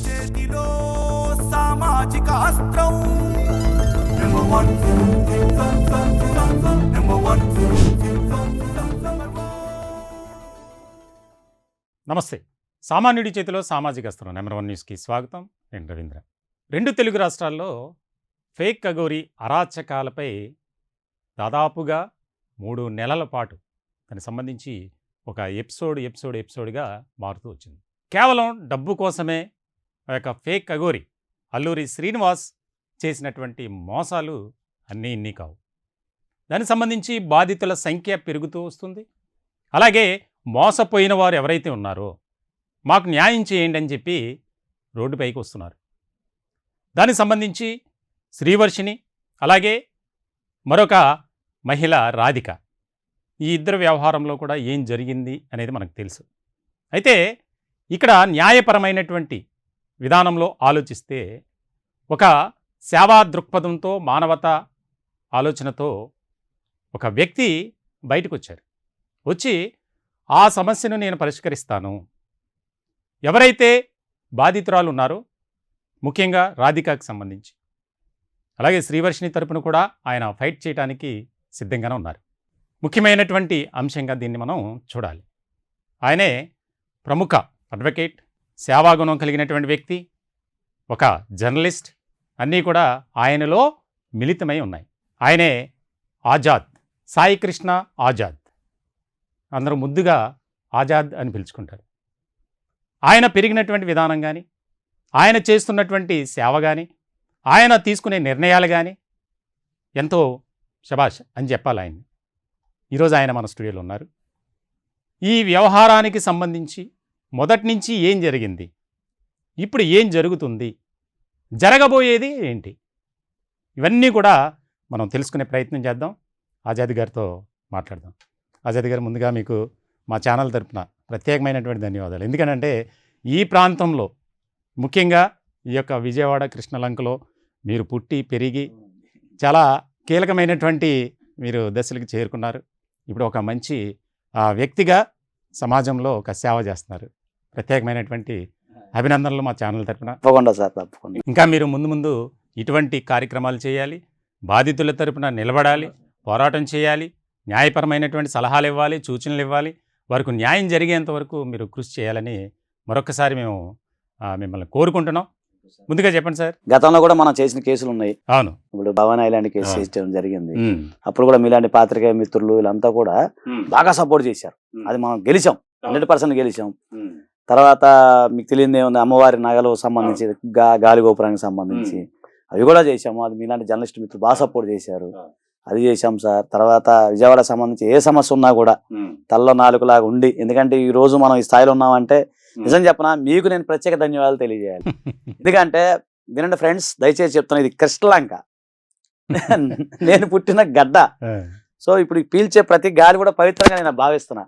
చేతిలో సామాజిక అస్త్రం నమస్తే. సామాన్యుడి చేతిలో సామాజిక అస్త్రం నెంబర్ 1 న్యూస్కి స్వాగతం. నేను రవీంద్ర. 2 తెలుగు రాష్ట్రాల్లో ఫేక్ కగోరి అరాచకాలపై దాదాపుగా 3 నెలల పాటు దానికి సంబంధించి ఒక ఎపిసోడ్గా మారుతూ వచ్చింది. కేవలం డబ్బు కోసమే ఆ యొక్క ఫేక్ కగోరి అల్లూరి శ్రీనివాస్ చేసినటువంటి మోసాలు అన్నీ ఇన్ని కావు. దానికి సంబంధించి బాధితుల సంఖ్య పెరుగుతూ వస్తుంది. అలాగే మోసపోయిన వారు ఎవరైతే ఉన్నారో మాకు న్యాయం చేయండి అని చెప్పి రోడ్డుపైకి వస్తున్నారు. దానికి సంబంధించి శ్రీవర్షిని అలాగే మరొక మహిళ రాధిక, ఈ ఇద్దరు వ్యవహారంలో కూడా ఏం జరిగింది అనేది మనకు తెలుసు. అయితే ఇక్కడ న్యాయపరమైనటువంటి విధానంలో ఆలోచిస్తే ఒక సేవా దృక్పథంతో మానవతా ఆలోచనతో ఒక వ్యక్తి బయటకు వచ్చారు. వచ్చి ఆ సమస్యను నేను పరిష్కరిస్తాను, ఎవరైతే బాధితురాలు ఉన్నారో ముఖ్యంగా రాధికకు సంబంధించి అలాగే శ్రీవర్షిని తరపున కూడా ఆయన ఫైట్ చేయడానికి సిద్ధంగానే ఉన్నారు. ముఖ్యమైనటువంటి అంశంగా దీన్ని మనం చూడాలి. ఆయనే ప్రముఖ అడ్వకేట్, సేవాగుణం కలిగినటువంటి వ్యక్తి, ఒక జర్నలిస్ట్, అన్నీ కూడా ఆయనలో మిళితమై ఉన్నాయి. ఆయనే ఆజాద్, సాయి కృష్ణ ఆజాద్, అందరూ ముద్దుగా ఆజాద్ అని పిలుచుకుంటారు. ఆయన పెరిగినటువంటి విధానం కానీ, ఆయన చేస్తున్నటువంటి సేవ కానీ, ఆయన తీసుకునే నిర్ణయాలు కానీ ఎంతో శబాష్ అని చెప్పాలి ఆయన్ని. ఈరోజు ఆయన మన స్టూడియోలో ఉన్నారు. ఈ వ్యవహారానికి సంబంధించి మొదటి నుంచి ఏం జరిగింది, ఇప్పుడు ఏం జరుగుతుంది, జరగబోయేది ఏంటి, ఇవన్నీ కూడా మనం తెలుసుకునే ప్రయత్నం చేద్దాం. ఆజాద్ గారితో మాట్లాడదాం. ఆజాద్ గారు, ముందుగా మీకు మా ఛానల్ తరపున ప్రత్యేకమైనటువంటి ధన్యవాదాలు. ఎందుకంటే ఈ ప్రాంతంలో ముఖ్యంగా ఈ యొక్క విజయవాడ కృష్ణలంకలో మీరు పుట్టి పెరిగి చాలా కీలకమైనటువంటి మీరు దశలకు చేరుకున్నారు. ఇప్పుడు ఒక మంచి వ్యక్తిగా సమాజంలో ఒక సేవ చేస్తున్నారు. ప్రత్యేకమైనటువంటి అభినందనలు మా ఛానల్ తరపున. తప్పకుండా సార్, తప్పకుండా. ఇంకా మీరు ముందు ఇటువంటి కార్యక్రమాలు చేయాలి, బాధితుల తరపున నిలబడాలి, పోరాటం చేయాలి, న్యాయపరమైనటువంటి సలహాలు ఇవ్వాలి, సూచనలు ఇవ్వాలి, వారికి న్యాయం జరిగేంత వరకు మీరు కృషి చేయాలని మరొకసారి మేము మిమ్మల్ని కోరుకుంటున్నాం. ముందుగా చెప్పండి సార్. గతంలో కూడా మనం చేసిన కేసులు ఉన్నాయి. అవును, ఇప్పుడు భవన్ ఐలాండ్ కేసు చేయడం జరిగింది. అప్పుడు కూడా మీలాంటి పాత్రికేయ మిత్రులు వీళ్ళంతా కూడా బాగా సపోర్ట్ చేశారు. అది మనం గెలిచాం, 100% గెలిచాం. తర్వాత మీకు తెలియదు ఏముంది, అమ్మవారి నగలు సంబంధించి గాలి గోపురానికి సంబంధించి అవి కూడా చేశాము. అది మీలాంటి జర్నలిస్ట్ మిత్రులు బాగా సపోర్ట్ చేశారు, అది చేశాం సార్. తర్వాత విజయవాడ సంబంధించి ఏ సమస్య ఉన్నా కూడా తల్లో నాలుగులాగా ఉండి, ఎందుకంటే ఈ రోజు మనం ఈ స్థాయిలో ఉన్నామంటే నిజం చెప్పనా మీకు నేను ప్రత్యేక ధన్యవాదాలు తెలియజేయాలి. ఎందుకంటే వినండి ఫ్రెండ్స్, దయచేసి చెప్తున్నా, ఇది కృష్ణలంక, నేను పుట్టిన గడ్డ. సో ఇప్పుడు పీల్చే ప్రతి గాలి కూడా పవిత్రంగా నేను భావిస్తున్నా.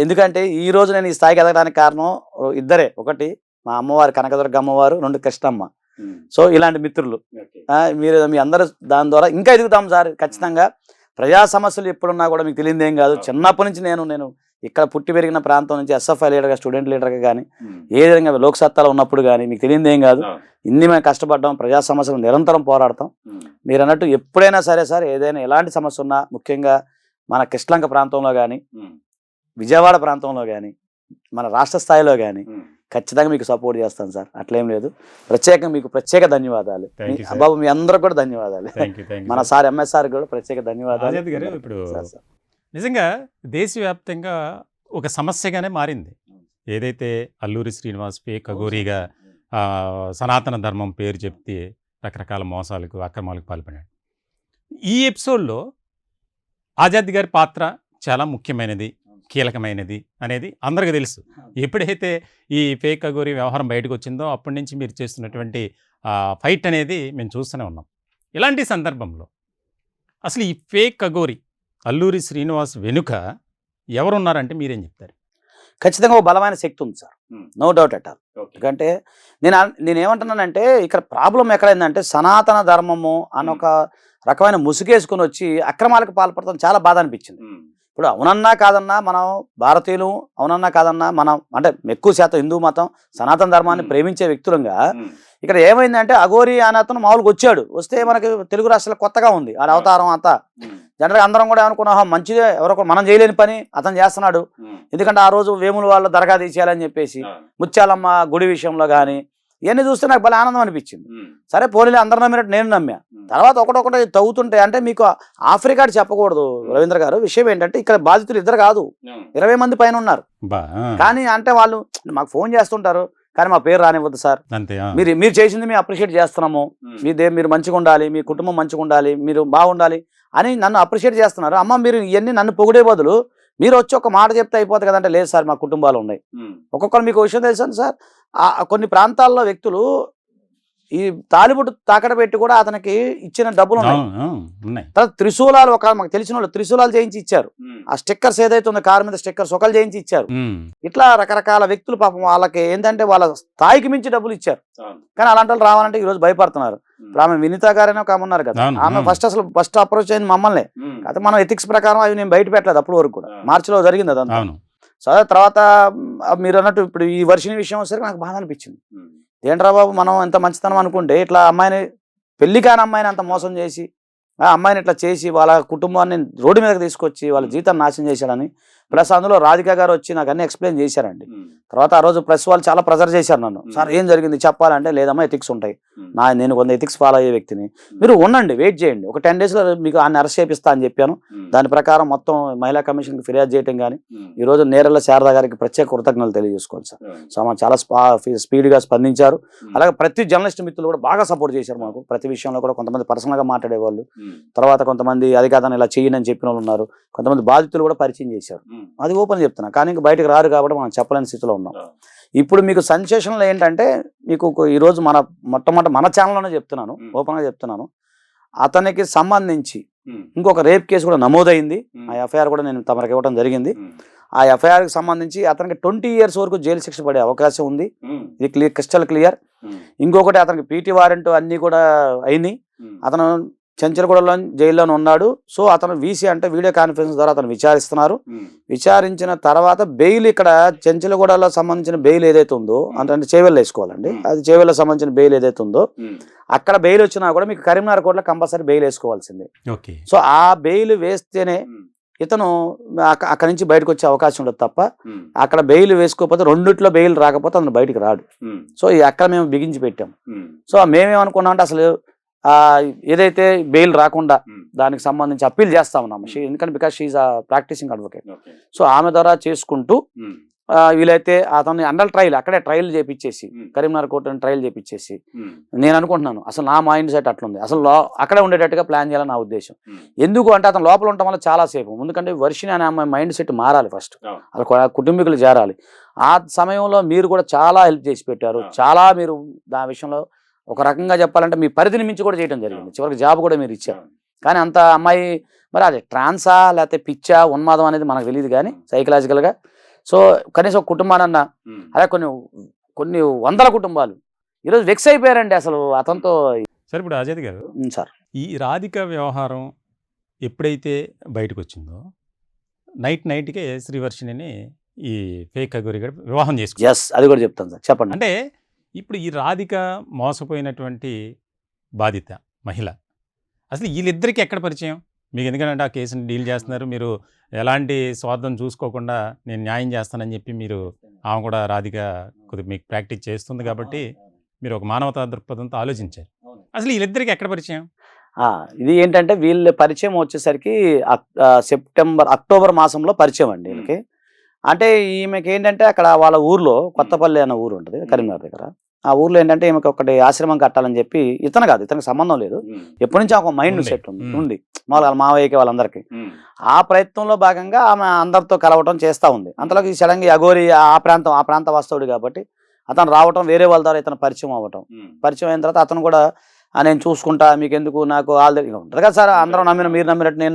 ఎందుకంటే ఈ రోజు నేను ఈ స్థాయికి ఎదగడానికి కారణం ఇద్దరే. ఒకటి మా అమ్మవారు కనకదుర్గ అమ్మవారు, 2 కృష్ణమ్మ. సో ఇలాంటి మిత్రులు మీరు మీ అందరూ దాని ద్వారా ఇంకా ఎదుగుతాం సార్. ఖచ్చితంగా ప్రజా సమస్యలు ఎప్పుడున్నా కూడా మీకు తెలియదు ఏం కాదు. చిన్నప్పటి నుంచి నేను ఇక్కడ పుట్టి పెరిగిన ప్రాంతం నుంచి ఎస్ఎఫ్ఐ లీడర్గా, స్టూడెంట్ లీడర్గా కానీ, ఏ విధంగా లోక్సత్తాలో ఉన్నప్పుడు కానీ మీకు తెలియదు ఏం కాదు. ఇన్ని మేము కష్టపడ్డాం, ప్రజా సమస్యలు నిరంతరం పోరాడతాం. మీరు అన్నట్టు ఎప్పుడైనా సరే సార్, ఏదైనా ఎలాంటి సమస్య ఉన్నా, ముఖ్యంగా మన కృష్ణలంక ప్రాంతంలో కానీ, విజయవాడ ప్రాంతంలో కానీ, మన రాష్ట్ర స్థాయిలో కానీ ఖచ్చితంగా మీకు సపోర్ట్ చేస్తాను సార్. అట్లేం లేదు. ప్రత్యేకంగా మీకు ప్రత్యేక ధన్యవాదాలు బాబు, మీ అందరూ కూడా ధన్యవాదాలు. మన సార్ ఎంఎస్ఆర్ కూడా ప్రత్యేక ధన్యవాదాలు. ఇప్పుడు నిజంగా దేశవ్యాప్తంగా ఒక సమస్యగానే మారింది. ఏదైతే అల్లూరి శ్రీనివాస్ ఫేక్ కగోరిగా సనాతన ధర్మం పేరు చెప్తే రకరకాల మోసాలకు, అక్రమాలకు పాల్పడ్డాడు. ఈ ఎపిసోడ్లో ఆజాద్ గారి పాత్ర చాలా ముఖ్యమైనది, కీలకమైనది అనేది అందరికీ తెలుసు. ఎప్పుడైతే ఈ ఫేక్ కగోరి వ్యవహారం బయటకు వచ్చిందో అప్పటి నుంచి మీరు చేస్తున్నటువంటి ఫైట్ అనేది మేము చూస్తూనే ఉన్నాం. ఇలాంటి సందర్భంలో అసలు ఈ ఫేక్ కగోరి అల్లూరి శ్రీనివాస్ వెనుక ఎవరున్నారంటే మీరేం చెప్తారు? ఖచ్చితంగా ఒక బలమైన శక్తి ఉంది sir, no doubt at all. ఎందుకంటే నేనేమంటున్నానంటే ఇక్కడ ప్రాబ్లం ఎక్కడైందంటే సనాతన ధర్మము అని ఒక రకమైన ముసుగేసుకుని వచ్చి అక్రమాలకు పాల్పడతాం చాలా బాధ అనిపించింది. ఇప్పుడు అవునన్నా కాదన్నా మనం భారతీయులు, అవునన్నా కాదన్నా మనం అంటే ఎక్కువ శాతం హిందూ మతం సనాతన ధర్మాన్ని ప్రేమించే వ్యక్తులంగా ఇక్కడ ఏమైందంటే అఘోరి అనే అతను మామూలుగా వచ్చాడు. వస్తే మనకి తెలుగు రాష్ట్రాలు కొత్తగా ఉంది ఆ అవతారం అంతా. జనరల్గా అందరం కూడా ఏమనుకున్నాం మంచిదే, ఎవరో మనం చేయలేని పని అతను చేస్తున్నాడు. ఎందుకంటే ఆ రోజు వేముల వాళ్ళ దర్గా తీసేయాలని చెప్పేసి ముత్యాలమ్మ గుడి విషయంలో కానీ ఇవన్నీ చూస్తే నాకు భలే ఆనందం అనిపించింది. సరే పోలీలు అందరూ నమ్మినట్టు నేను నమ్మా. తర్వాత ఒకటొకటి తవ్వుతుంటే అంటే మీకు ఆఫ్రికా చెప్పకూడదు రవీంద్ర గారు. విషయం ఏంటంటే ఇక్కడ బాధితులు ఇద్దరు కాదు, 20 మంది పైన ఉన్నారు. కానీ అంటే వాళ్ళు మాకు ఫోన్ చేస్తుంటారు, కానీ మా పేరు రానివ్వద్దు సార్, మీరు చేసింది మేము అప్రిషియేట్ చేస్తున్నాము, మీరు మంచిగా ఉండాలి, మీ కుటుంబం మంచిగా ఉండాలి, మీరు బాగుండాలి అని నన్ను అప్రిషియేట్ చేస్తున్నారు. అమ్మ మీరు ఇవన్నీ నన్ను పొగిడే బదులు మీరు వచ్చి ఒక మాట చెప్తే అయిపోతుంది కదంటే, లేదు సార్ మా కుటుంబాలు ఉన్నాయి. ఒక్కొక్కరు మీకు విషయం తెలుసా సార్, కొన్ని ప్రాంతాల్లో వ్యక్తులు ఈ తాలిబుట్టు తాకడ పెట్టి కూడా అతనికి ఇచ్చిన డబ్బులు ఉన్నాయి. తర్వాత త్రిశూలాలు మాకు తెలిసిన వాళ్ళు త్రిశూలాలు చేయించి ఇచ్చారు. ఆ స్టిక్కర్స్ ఏదైతే ఉందో కారు మీద స్టిక్కర్స్ ఒకళ్ళు చేయించి ఇచ్చారు. ఇట్లా రకరకాల వ్యక్తులు పాపం వాళ్ళకి ఏంటంటే వాళ్ళ స్థాయికి మించి డబ్బులు ఇచ్చారు. కానీ అలాంటి వాళ్ళు రావాలంటే ఈ రోజు భయపడుతున్నారు. ఇప్పుడు ఆమె వినీత గారైనా ఒక ఉన్నారు కదా, ఆమె ఫస్ట్ అప్రోచ్ అయింది మమ్మల్ని. అయితే మనం ఎథిక్స్ ప్రకారం అవి నేను బయట పెట్టలేదు అప్పటి వరకు కూడా. మార్చిలో జరిగింది అదంతా. సో తర్వాత మీరు అన్నట్టు ఇప్పుడు ఈ వర్షిని విషయం వచ్చేసరికి నాకు బాధ అనిపించింది. ఏంట్రా బాబు మనం ఎంత మంచితనం అనుకుంటే ఇట్లా అమ్మాయిని, పెళ్లి కాని అమ్మాయిని అంత మోసం చేసి ఆ అమ్మాయిని ఇట్లా చేసి వాళ్ళ కుటుంబాన్ని రోడ్డు మీదకి తీసుకొచ్చి వాళ్ళ జీవితాన్ని నాశనం చేశాడని. ప్లస్ అందులో రాధిక గారు వచ్చి నాకు అన్ని ఎక్స్ప్లెయిన్ చేశారండి. తర్వాత ఆ రోజు ప్రెస్ వాళ్ళు చాలా ప్రెజర్ చేశారు నన్ను, సార్ ఏం జరిగింది చెప్పాలంటే, లేదమ్మా ఎథిక్స్ ఉంటాయి, నేను కొంత ఎథిక్స్ ఫాలో అయ్యే వ్యక్తిని, మీరు ఉండండి వెయిట్ చేయండి, ఒక 10 days మీకు ఆయన అరెస్ట్ చేపిస్తా అని చెప్పాను. దాని ప్రకారం మొత్తం మహిళా కమిషన్కి ఫిర్యాదు చేయడం కానీ ఈ రోజు నేరల శారద గారికి ప్రత్యేక కృతజ్ఞతలు తెలియజేసుకోవాలి సార్. సో మనం చాలా స్పీడ్గా స్పందించారు. అలాగే ప్రతి జర్నలిస్ట్ మిత్రులు కూడా బాగా సపోర్ట్ చేశారు మాకు. ప్రతి విషయంలో కూడా కొంతమంది పర్సనల్గా మాట్లాడేవాళ్ళు, తర్వాత కొంతమంది అధికారాన్ని ఇలా చేయని అని చెప్పిన వాళ్ళు ఉన్నారు, కొంతమంది బాధితులు కూడా పరిచయం చేశారు. అది ఓపెన్ చెప్తున్నా, కానీ ఇంకా బయటకు రారు కాబట్టి మనం చెప్పలేని స్థితిలో ఉన్నాం. ఇప్పుడు మీకు సెన్సేషన్లు ఏంటంటే, మీకు ఈరోజు మన ఛానల్లోనే చెప్తున్నాను, ఓపెన్గా చెప్తున్నాను, అతనికి సంబంధించి ఇంకొక రేప్ కేసు కూడా నమోదైంది. ఆ ఎఫ్ఐఆర్ కూడా నేను తమరికి ఇవ్వడం జరిగింది. ఆ ఎఫ్ఐఆర్కి సంబంధించి అతనికి 20 years వరకు జైలు శిక్ష పడే అవకాశం ఉంది. ఇది క్రిస్టల్ క్లియర్. ఇంకొకటి అతనికి పీటీ వారెంట్ అన్నీ కూడా అయినాయి. అతను చెంచలగూడలో జైల్లోనే ఉన్నాడు. సో అతను వీసీ అంటే వీడియో కాన్ఫరెన్స్ ద్వారా అతను విచారిస్తున్నారు. విచారించిన తర్వాత బెయిల్, ఇక్కడ చెంచలగూడలో సంబంధించిన బెయిల్ ఏదైతే ఉందో అంటే చేవెళ్ళు వేసుకోవాలండి, అది చేవెళ్ళకి సంబంధించిన బెయిల్ ఏదైతే ఉందో అక్కడ బెయిల్ వచ్చినా కూడా మీకు కరీంనగర్ కోర్టులో కంపల్సరీ బెయిల్ వేసుకోవాల్సిందే. సో ఆ బెయిల్ వేస్తేనే ఇతను అక్కడి నుంచి బయటకు వచ్చే అవకాశం ఉండదు తప్ప, అక్కడ బెయిల్ వేసుకోకపోతే, రెండిట్లో బెయిల్ రాకపోతే అతను బయటకు రాడు. సో అక్కడ మేము బిగించి పెట్టాం. సో మేమేమనుకున్నాం అంటే అసలు ఏదైతే బెయిల్ రాకుండా దానికి సంబంధించి అప్పీల్ చేస్తా ఉన్నాము. ఎందుకంటే because she a practising advocate. So ఆమె ద్వారా చేసుకుంటూ వీలైతే అతన్ని అండర్ ట్రయల్ అక్కడే ట్రయల్ చేపించేసి, కరీంనగర్ కోర్టు ట్రయల్ చేపించేసి, నేను అనుకుంటున్నాను అసలు నా మైండ్ సెట్ అట్లుంది, అసలు అక్కడే ఉండేటట్టుగా ప్లాన్ చేయాలని నా ఉద్దేశం. ఎందుకు అంటే అతను లోపల ఉండటం వల్ల చాలా సేపు, ఎందుకంటే వర్షిని అనే అమ్మాయి మైండ్ సెట్ మారాలి ఫస్ట్, అలా కుటుంబీకులు చేరాలి. ఆ సమయంలో మీరు కూడా చాలా హెల్ప్ చేసి పెట్టారు. చాలా మీరు దాని విషయంలో ఒక రకంగా చెప్పాలంటే మీ పరిధిని మించి కూడా చేయడం జరిగింది. చివరికి జాబ్ కూడా మీరు ఇచ్చారు. కానీ అంత అమ్మాయి మరి అది ట్రాన్సా లేకపోతే పిచ్చా ఉన్మాదం అనేది మనకు తెలియదు, కానీ సైకలాజికల్గా. సో కనీసం ఒక కుటుంబానన్న, అదే కొన్ని వందల కుటుంబాలు ఈరోజు వెక్స్ అయిపోయారండి అసలు అతనితో. సార్ ఇప్పుడు అజయ్ గారు, సార్ ఈ రాధిక వ్యవహారం ఎప్పుడైతే బయటకు వచ్చిందో నైట్కే శ్రీవర్షిని ఈ ఫేక్ అఘోరి గారు వివాహం చేసుకున్నారు. ఎస్, అది కూడా చెప్తాను సార్, చెప్పండి. అంటే ఇప్పుడు ఈ రాధిక మోసపోయినటువంటి బాధిత మహిళ, అసలు వీళ్ళిద్దరికి ఎక్కడ పరిచయం మీకు? ఎందుకంటే ఆ కేసుని డీల్ చేస్తున్నారు మీరు, ఎలాంటి స్వార్థం చూసుకోకుండా నేను న్యాయం చేస్తానని చెప్పి మీరు, ఆమె కూడా రాధిక కొద్దిగా మీకు ప్రాక్టీస్ చేస్తుంది కాబట్టి మీరు ఒక మానవతా దృక్పథంతో ఆలోచించారు. అసలు వీళ్ళిద్దరికి ఎక్కడ పరిచయం? ఇది ఏంటంటే వీళ్ళ పరిచయం వచ్చేసరికి అక్టోబర్ మాసంలో పరిచయం అండి వీళ్ళకి. అంటే ఈమెకి ఏంటంటే అక్కడ వాళ్ళ ఊర్లో కొత్తపల్లి అనే ఊరు ఉంటుంది కరీంనగర్ దగ్గర. ఆ ఊర్లో ఏంటంటే ఈమెకి ఒకటి ఆశ్రమం కట్టాలని చెప్పి, ఇతను కాదు, ఇతనికి సంబంధం లేదు, ఎప్పటి నుంచి ఒక మైండ్ సెట్ ఉంది మామూలుగా మావయ్యకి వాళ్ళందరికీ. ఆ ప్రయత్నంలో భాగంగా ఆమె అందరితో కలవటం చేస్తూ ఉంది. అంతలోకి సడన్గా అఘోరి ఆ ప్రాంత వాస్తవుడు కాబట్టి అతను రావటం, వేరే వాళ్ళ ద్వారా ఇతను పరిచయం అవ్వటం. పరిచయం అయిన తర్వాత అతను కూడా నేను చూసుకుంటా, మీకు ఎందుకు, నాకు ఆల్రెడీ ఉంటుంది కదా సార్, అందరం మీరు నమ్మినట్టు నేను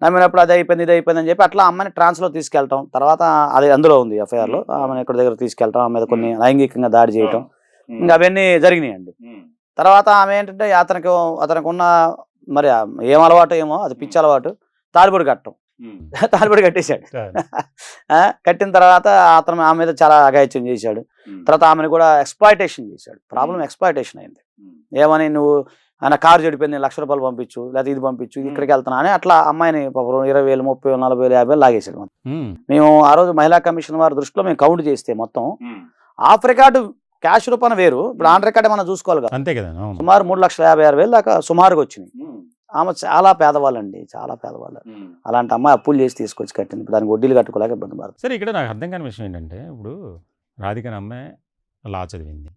నమ్మినప్పుడు అది అయిపోయింది ఇది అయిపోయింది అని చెప్పి అట్లా అమ్మాయిని ట్రాన్స్లో తీసుకెళ్ళటం. తర్వాత అది అందులో ఉంది ఎఫ్ఐఆర్లో, ఆమెను ఎక్కడి దగ్గర తీసుకెళ్ళటం, ఆమె మీద కొన్ని లైంగికంగా దాడి చేయటం, ఇంకా అవన్నీ జరిగినాయండి. తర్వాత ఆమె ఏంటంటే అతనికి ఉన్న మరి ఏం అలవాటు ఏమో, అది పిచ్చి అలవాటు, తాలిబుట్టు కట్టడం. తాలిబడి కట్టేశాడు. కట్టిన తర్వాత అతను ఆమె మీద చాలా అఘాయిత్యం చేశాడు. తర్వాత ఆమెను కూడా ఎక్స్‌ప్లాయిటేషన్ చేశాడు. ప్రాబ్లం ఎక్స్‌ప్లాయిటేషన్ అయింది. ఏమని, నువ్వు ఆయన కారు చెడిపోయింది, ₹1,00,000 పంపించు, లేకపోతే ఇది పంపించు, ఇక్కడికి వెళ్తున్నా అని అట్లా అమ్మాయిని 20,000, 30,000, 40,000, 50,000 లాగేశాడు. మేము ఆ రోజు మహిళా కమిషన్ వారి దృష్టిలో మేము కౌంట్ చేస్తే మొత్తం ఆఫ్ రికార్డు క్యాష్ రూపాన వేరు, ఇప్పుడు ఆన్ రికార్డ్ మనం చూసుకోవాలి కదా, అంతే కదా, సుమారు 3,56,000 దాకా సుమారుగా వచ్చినాయి. ఆమె చాలా పేదవాళ్ళండి, చాలా పేదవాళ్ళు. అలాంటి అమ్మాయి అప్పులు చేసి తీసుకొచ్చి కట్టింది. దానికి వడ్డీలు కట్టుకోలేక ఇబ్బంది పడుతుంది. సరే, ఇక్కడ నాకు అర్థం కాని విషయం ఏంటంటే, ఇప్పుడు రాధిక అమ్మాయి లా చదివింది,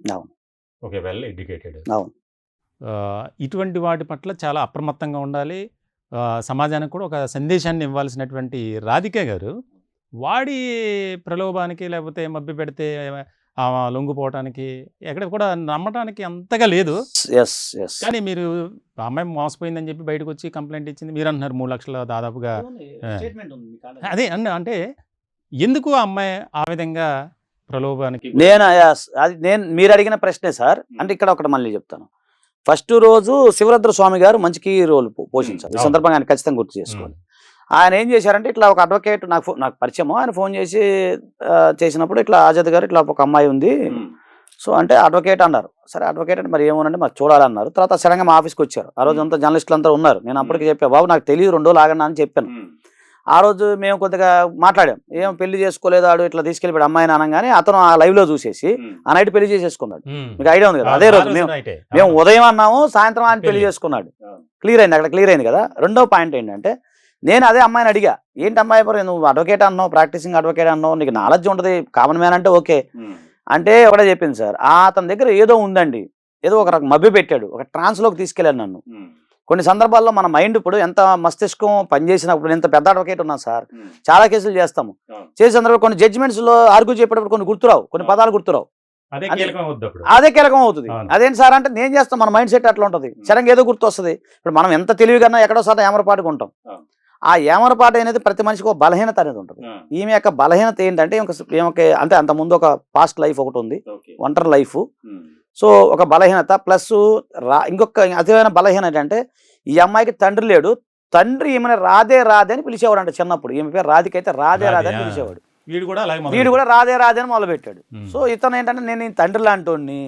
ఓకే, వెల్ ఎడ్యుకేటెడ్, ఇటువంటి వాటి పట్ల చాలా అప్రమత్తంగా ఉండాలి. సమాజానికి కూడా ఒక సందేశాన్ని ఇవ్వాల్సినటువంటి రాధిక గారు వాడి ప్రలోభానికి లేకపోతే మభ్య పెడితే లొంగిపోవటానికి ఎక్కడ కూడా నమ్మటానికి అంతగా లేదు. కానీ మీరు అమ్మాయి మోసపోయిందని చెప్పి బయటకు వచ్చి కంప్లైంట్ ఇచ్చింది, మీరు అంటున్నారు 3 లక్షల దాదాపుగా. అదే అంటే ఎందుకు ఆ అమ్మాయి ఆ విధంగా ప్రలోభానికి? నేను మీరు అడిగిన ప్రశ్నే సార్. అంటే ఇక్కడ ఒకటి మళ్ళీ చెప్తాను. ఫస్ట్ రోజు శివరుద్ర స్వామి గారు మంచి కీ రోల్ పోషించారు. ఈ సందర్భంగా ఆయన ఖచ్చితంగా గుర్తు చేసుకోవాలి. ఆయన ఏం చేశారంటే, ఇట్లా ఒక అడ్వకేట్ నాకు పరిచయము, ఆయన ఫోన్ చేసినప్పుడు ఇట్లా ఆజాద్ గారు ఇట్లా ఒక అమ్మాయి ఉంది, సో అంటే అడ్వకేట్ అన్నారు. సరే అడ్వకేట్ అంటే మరి ఏమోనండి మరి చూడాలన్నారు. తర్వాత సడన్గా మా ఆఫీస్కి వచ్చారు. ఆ రోజు అంతా జర్నలిస్టులు అంతా ఉన్నారు. నేను అప్పటికి చెప్పాను, బాబు నాకు తెలియదు 2 రోజులు ఆగండి అని చెప్పాను. ఆ రోజు మేము కొద్దిగా మాట్లాడాం, ఏం పెళ్లి చేసుకోలేదు ఆడు ఇట్లా తీసుకెళ్ళిపోయాడు అమ్మాయిని అనగానే అతను ఆ లైవ్ లో చూసేసి ఆ నైట్ పెళ్లి చేసేసుకున్నాడు. మీకు ఐడియా ఉంది కదా, అదే రోజు మేము ఉదయం అన్నాము, సాయంత్రం ఆయన పెళ్లి చేసుకున్నాడు. క్లియర్ అయింది, అక్కడ క్లియర్ అయింది కదా. రెండో పాయింట్ ఏంటంటే, నేను అదే అమ్మాయిని అడిగా, ఏంటి అమ్మాయి నువ్వు అడ్వకేట్ అన్నావు, ప్రాక్టీసింగ్ అడ్వకేట్ అన్నావు, నీకు నాలెడ్జ్ ఉంటుంది, కామన్ మ్యాన్ అంటే ఓకే అంటే ఒకటే చెప్పింది సార్, అతని దగ్గర ఏదో ఉందండి, ఏదో ఒక రకం మభ్య పెట్టాడు, ఒక ట్రాన్స్లోకి తీసుకెళ్ళాను నన్ను. కొన్ని సందర్భాల్లో మన మైండ్ ఇప్పుడు ఎంత మస్తిష్కం పనిచేసినప్పుడు, ఎంత పెద్ద అడ్వకేట్ ఉన్నా సార్, చాలా కేసులు చేస్తాము, చేసే సందర్భంలో కొన్ని జడ్జిమెంట్స్లో ఆర్గ్యూ చెప్పేటప్పుడు కొన్ని గుర్తురావు, కొన్ని పదాలు గుర్తురావు, అదే కీలకం అవుతుంది. అదేంటి సార్ అంటే, నేను చేస్తాం, మన మైండ్ సెట్ అట్లా ఉంటుంది, సడన్గా ఏదో గుర్తు వస్తుంది. ఇప్పుడు మనం ఎంత తెలివిగా ఎక్కడో సార్ ఏమరపాటుగా ఉంటాం. ఆ ఏమరపాటు అనేది ప్రతి మనిషికి ఒక బలహీనత అనేది ఉంటుంది. ఈమె యొక్క బలహీనత ఏంటంటే, అంటే అంత ముందు ఒక పాస్ట్ లైఫ్ ఒకటి ఉంది, ఒంటరి లైఫ్. సో ఒక బలహీనత ప్లస్ ఇంకొక అతివైన బలహీనత అంటే, ఈ అమ్మాయికి తండ్రి లేడు. తండ్రి ఈమెను రాధే అని పిలిచేవాడు అంట చిన్నప్పుడు. ఈమె పేరు రాధిక అయితే రాధే అని పిలిచేవాడు. వీడు కూడా రాధే అని మొదలుపెట్టాడు. సో ఇతను ఏంటంటే, నేను తండ్రి లాంటోని,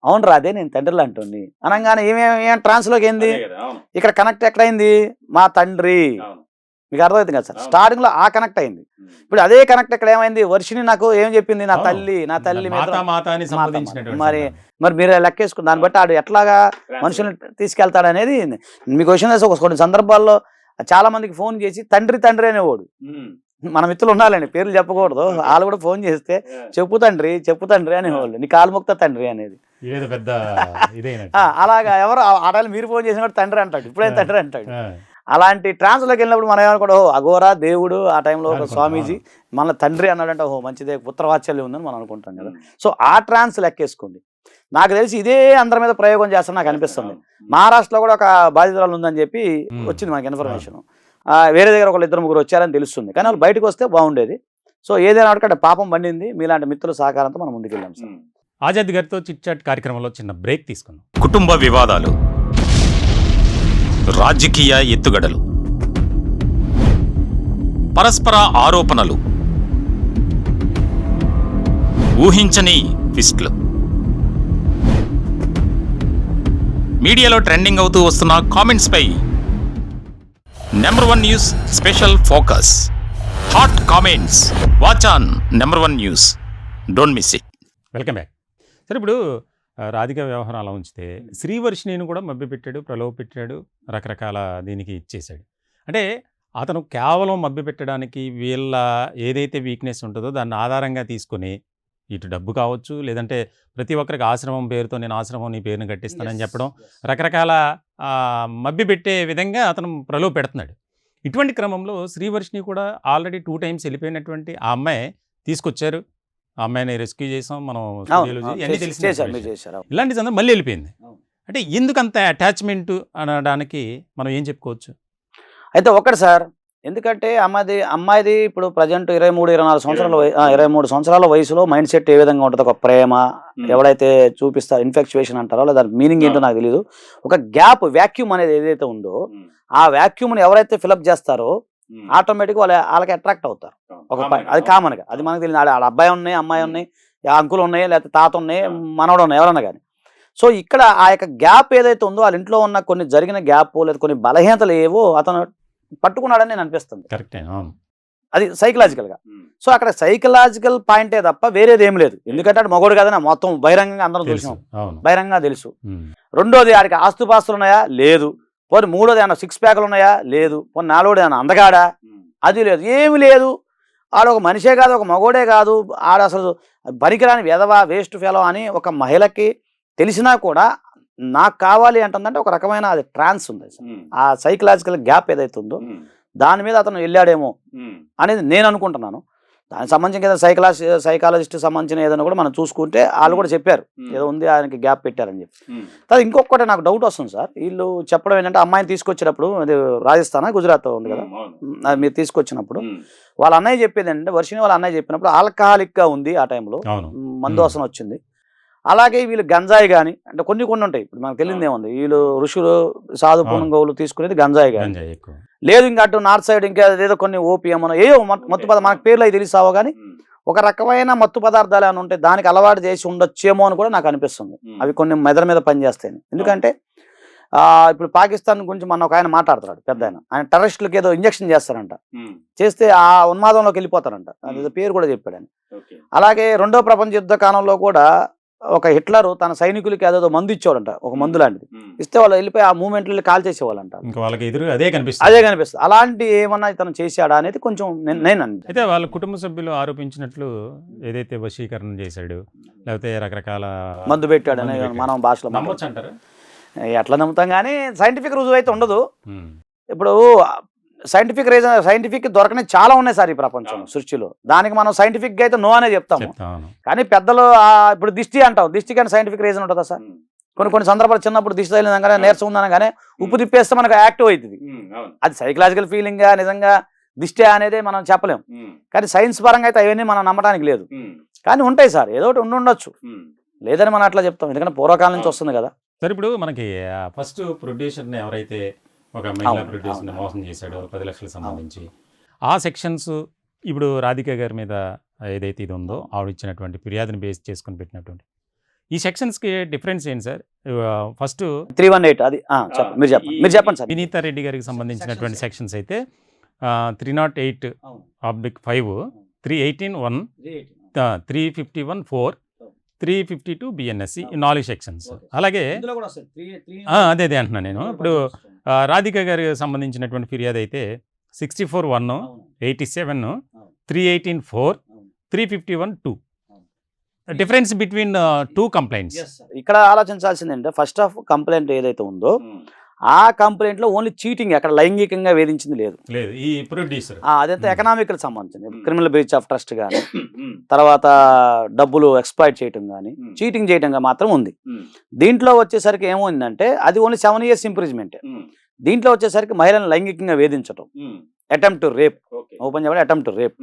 అవును రాధే నేను తండ్రి లాంటోని అనగానే ఏం ట్రాన్స్లోకి ఏంది, ఇక్కడ కనెక్ట్ ఎక్కడైంది, మా తండ్రి. మీకు అర్థమవుతుంది కదా సార్, స్టార్టింగ్ లో ఆ కనెక్ట్ అయింది. ఇప్పుడు అదే కనెక్ట్ ఇక్కడ ఏమైంది, వర్షిని నాకు ఏం చెప్పింది, నా తల్లి మరి మీరు లెక్కేసుకుని దాన్ని బట్టి ఆడు ఎట్లాగా మనుషుల్ని తీసుకెళ్తాడు అనేది మీకు క్వశ్చన్ వేసి. కొన్ని సందర్భాల్లో చాలా మందికి ఫోన్ చేసి తండ్రి అనేవాడు, మన మిత్రులు ఉండాలండి, పేర్లు చెప్పకూడదు, వాళ్ళు కూడా ఫోన్ చేస్తే చెప్పు తండ్రి అనేవాళ్ళు, నీ కాలు మొక్త తండ్రి అనేది. అలాగా ఎవరు ఆడాలి, మీరు ఫోన్ చేసిన తండ్రి అంటాడు, ఇప్పుడైనా తండ్రి అంటాడు. అలాంటి ట్రాన్స్లోకి వెళ్ళినప్పుడు మనం ఏమనుకోవడం, అఘోరా దేవుడు ఆ టైంలో ఒక స్వామీజీ మన తండ్రి అన్నాడంటే, ఓహో మంచిదే, పుత్రవాత్సల్యం ఉందని మనం అనుకుంటాం కదా. సో ఆ ట్రాన్స్ లెక్కేసుకోండి. నాకు తెలిసి ఇదే అందరి మీద ప్రయోగం చేస్తాను నాకు అనిపిస్తుంది. మహారాష్ట్రలో కూడా ఒక బాధితురాలు ఉందని చెప్పి వచ్చింది మనకి ఇన్ఫర్మేషన్. వేరే దగ్గర ఒక 2-3 వచ్చారని తెలుస్తుంది, కానీ వాళ్ళు బయటకు వస్తే బాగుండేది. సో ఏదైనా అక్కడ పాపం పండింది, మీలాంటి మిత్రుల సహకారంతో మనం ముందుకెళ్ళాం సార్. ఆజాద్ గారితో చిట్ చాట్ కార్యక్రమంలో చిన్న బ్రేక్ తీసుకున్నాం. కుటుంబ వివాదాలు, రాజకీయ ఎత్తుగడలు, పరస్పర ఆరోపణలు, ఊహించని ట్విస్ట్లు, మీడియాలో ట్రెండింగ్ అవుతూ వస్తున్న కామెంట్స్ పై number 1 news special focus. Hot comments watch on number 1 news. Don't miss it. Welcome back. సరే, ఇప్పుడు రాధిక వ్యవహారం అలా ఉంచితే, శ్రీవర్షిణిని కూడా మభ్యపెట్టాడు, ప్రలోభపెట్టాడు, రకరకాల దీనికి ఇచ్చేశాడు. అంటే అతను కేవలం మభ్యపెట్టడానికి వీళ్ళ ఏదైతే వీక్నెస్ ఉంటుందో దాన్ని ఆధారంగా తీసుకొని, ఇటు డబ్బు కావచ్చు, లేదంటే ప్రతి ఒక్కరికి ఆశ్రమం పేరుతో నేను ఆశ్రమం నీ పేరుని కట్టిస్తానని చెప్పడం, రకరకాల మభ్యపెట్టే విధంగా అతను ప్రలోభ పెడుతున్నాడు. ఇటువంటి క్రమంలో శ్రీవర్షిణి కూడా ఆల్రెడీ 2 times వెళ్ళిపోయినటువంటి ఆ అమ్మాయి తీసుకొచ్చారు, ఆ అమ్మాయిని రెస్క్యూ చేసాం మనం, ఇలాంటి సందర్భం మళ్ళీ వెళ్ళిపోయింది. అంటే ఎందుకు అంత అటాచ్మెంట్ అనడానికి మనం ఏం చెప్పుకోవచ్చు? అయితే ఒకటి సార్, ఎందుకంటే అమ్మాయిది ఇప్పుడు ప్రజెంట్ 23 సంవత్సరాల వయసులో మైండ్ సెట్ ఏ విధంగా ఉంటుంది, ఒక ప్రేమ ఎవడైతే చూపిస్తారు, ఇన్ఫెక్చువేషన్ అంటారో, లేదా దాని మీనింగ్ ఏంటో నాకు తెలియదు, ఒక వ్యాక్యూమ్ అనేది ఏదైతే ఉందో ఆ వ్యాక్యూమ్ని ఎవరైతే ఫిలప్ చేస్తారో ఆటోమేటిక్ వాళ్ళకి అట్రాక్ట్ అవుతారు. అది కామన్గా, అది మనకు తెలియదు. వాళ్ళ అబ్బాయి ఉన్నాయి, అమ్మాయి ఉన్నాయి, అంకులు ఉన్నాయి, లేకపోతే తాత ఉన్నాయి, మనవడు ఉన్నాయి, ఎవరన్నా కానీ. సో ఇక్కడ ఆ యొక్క గ్యాప్ ఏదైతే ఉందో వాళ్ళ ఇంట్లో ఉన్న కొన్ని జరిగిన గ్యాప్ లేదా కొన్ని బలహీనతలు ఏవో అతను పట్టుకున్నాడని నేను అనిపిస్తుంది. కరెక్టే, అది సైకలాజికల్గా. సో అక్కడ సైకలాజికల్ పాయింటే తప్ప వేరేది ఏం లేదు. ఎందుకంటే అటు మగోడు కదా, మొత్తం బహిరంగంగా అందరం చూసాం, బహిరంగంగా తెలుసు. రెండోది ఆడికి ఆస్తుపాస్తులు ఉన్నాయా? లేదు. పోనీ మూడోది ఏమన్నా 6 ప్యాకులు ఉన్నాయా? లేదు. పోనీ నాలుగోది ఏమన్నా అందగాడా? అది లేదు, ఏమి లేదు. ఆడ ఒక మనిషే కాదు, ఒక మగోడే కాదు, ఆడ అసలు పనికిరాని వెధవ, వేస్ట్ ఫెలో అని ఒక మహిళకి తెలిసినా కూడా నాకు కావాలి అంటుందంటే ఒక రకమైన అది ట్రాన్స్ ఉంది. ఆ సైకలాజికల్ గ్యాప్ ఏదైతే ఉందో దాని మీద అతను వెళ్ళాడేమో అనేది నేను అనుకుంటున్నాను. దానికి సంబంధించిన ఏదైనా సైకాలజిస్ట్ సంబంధించిన ఏదైనా కూడా మనం చూసుకుంటే వాళ్ళు కూడా చెప్పారు ఏదో ఉంది, ఆయనకి గ్యాప్ పెట్టారని చెప్పి. తర్వాత ఇంకొకటి నాకు డౌట్ వస్తుంది సార్, వీళ్ళు చెప్పడం ఏంటంటే అమ్మాయిని తీసుకొచ్చేటప్పుడు, అది రాజస్థాన్ గుజరాత్ ఉంది కదా, మీరు తీసుకొచ్చినప్పుడు వాళ్ళ అన్నయ్య చెప్పేది ఏంటంటే, వర్షిని వాళ్ళ అన్నయ్య చెప్పినప్పుడు ఆల్కహాలిక్గా ఉంది, ఆ టైంలో మందు వాసన వచ్చింది. అలాగే వీళ్ళు గంజాయి కానీ అంటే కొన్ని ఉంటాయి, ఇప్పుడు మనకు తెలియదు ఏముంది, వీళ్ళు ఋషులు సాధు పుణంగవులు తీసుకునేది గంజాయి కానీ లేదు, ఇంకా అటు నార్త్ సైడ్ ఇంకా ఏదో కొన్ని ఓపియం ఏవో మత్తు పదార్థాలు మనకు పేర్లు అవి తెలిసావో కానీ ఒక రకమైన మత్తు పదార్థాలు ఏమైనా ఉంటే దానికి అలవాటు చేసి ఉండొచ్చేమో అని కూడా నాకు అనిపిస్తుంది. అవి కొన్ని మెదడు మీద పనిచేస్తాయి. ఎందుకంటే ఇప్పుడు పాకిస్తాన్ గురించి మన ఒక ఆయన మాట్లాడుతున్నాడు, పెద్ద ఆయన టెర్రరిస్టులకి ఏదో ఇంజక్షన్ చేస్తారంట, చేస్తే ఆ ఉన్మాదంలోకి వెళ్ళిపోతారంట, అదేదో పేరు కూడా చెప్పాడు ఆయన. అలాగే 2వ ప్రపంచ యుద్ధ కాలంలో కూడా ఒక హిట్లర్ తన సైనికులకి అదేదో మందు ఇచ్చేవాడంట, ఒక మందు లాంటిది ఇస్తే వాళ్ళు వెళ్ళిపోయి ఆ మూమెంట్లో కాల్ చేసేవాళ్ళంట. అదే కనిపిస్తుంది. అలాంటి ఏమన్నా ఇతను చేశాడా అనేది కొంచెం నేను అయితే వాళ్ళ కుటుంబ సభ్యులు ఆరోపించినట్లు ఏదైతే వశీకరణ చేశాడు, లేకపోతే రకరకాల మందు పెట్టాడు అని మనం భాషలో నమ్మొచ్చు అంటారు. ఎట్లా నమ్ముతాం కానీ సైంటిఫిక్ రుజువు అయితే ఉండదు. ఇప్పుడు సైంటిఫిక్ దొరకనే చాలా ఉన్నాయి సార్ ఈ ప్రపంచం సృష్టిలో. దానికి మనం సైంటిఫిక్ గా అయితే నో అనే చెప్తాము. కానీ పెద్దలు ఇప్పుడు దిష్టి అంటాం, దిష్టి కానీ సైంటిఫిక్ రీజన్ ఉంటుందా సార్? కొన్ని సందర్భాలు చిన్నప్పుడు దిష్టి తగిలిందనగానే నీరసం ఉందనగానే ఉప్పు తిప్పేస్తే మనకు యాక్టివ్ అవుతుంది. అది సైకలాజికల్ ఫీలింగ్ గా నిజంగా దిష్టి అనేది మనం చెప్పలేం. కానీ సైన్స్ పరంగా అయితే అవన్నీ మనం నమ్మడానికి లేదు. కానీ ఉంటాయి సార్, ఏదో ఒకటి ఉండొచ్చు, లేదని మనం అట్లా చెప్తాం. ఎందుకంటే పూర్వకాలం నుంచి వస్తుంది కదా. సరే, ఇప్పుడు మనకి ఫస్ట్ ప్రొడ్యూసర్ని ఎవరైతే ఒక మహిళా ప్రొడ్యూసర్ని మోసం చేశాడో 10 లక్షలకు సంబంధించి ఆ సెక్షన్స్ ఇప్పుడు రాధిక గారి మీద ఏదైతే ఇది ఉందో ఆవిడ ఇచ్చినటువంటి ఫిర్యాదుని బేస్ చేసుకుని పెట్టినటువంటి ఈ సెక్షన్స్కి డిఫరెన్స్ ఏంటి సార్? ఫస్ట్ 318 అది మీరు చెప్పండి సార్. వినీతా రెడ్డి గారికి సంబంధించినటువంటి సెక్షన్స్ అయితే 308/5, 318(1), 351(4), 352 BNSC 4 సెక్షన్స్. అలాగే అదే అంటున్నాను నేను. ఇప్పుడు రాధిక గారికి సంబంధించినటువంటి ఫిర్యాదు అయితే 64(1), 87, 318(4), 351(2. Difference between 2 complaints. ఇక్కడ ఆలోచించాల్సింది ఏంటంటే, ఫస్ట్ ఆఫ్ కంప్లైంట్ ఏదైతే ఉందో ఆ కంప్లైంట్ లో ఓన్లీ చీటింగ్, అక్కడ లైంగికంగా వేధించింది లేదు. ఈ ప్రొడ్యూసర్ అదంతా ఎకనామికల్ సంబంధించింది. క్రిమినల్ బ్రీచ్ ఆఫ్ ట్రస్ట్ కానీ, తర్వాత డబ్బులు ఎక్స్ప్లాయిట్ చేయటం కానీ, చీటింగ్ చేయటంగా మాత్రం ఉంది. దీంట్లో వచ్చేసరికి ఏమైందంటే అది ఓన్లీ 7 years ఇంప్రిజ్మెంట్. దీంట్లో వచ్చేసరికి మహిళలను లైంగికంగా వేధించటం, అటెంప్ట్ టు రేప్, ఓపెన్ చెప్పండి అటెంప్ట్ టు రేప్.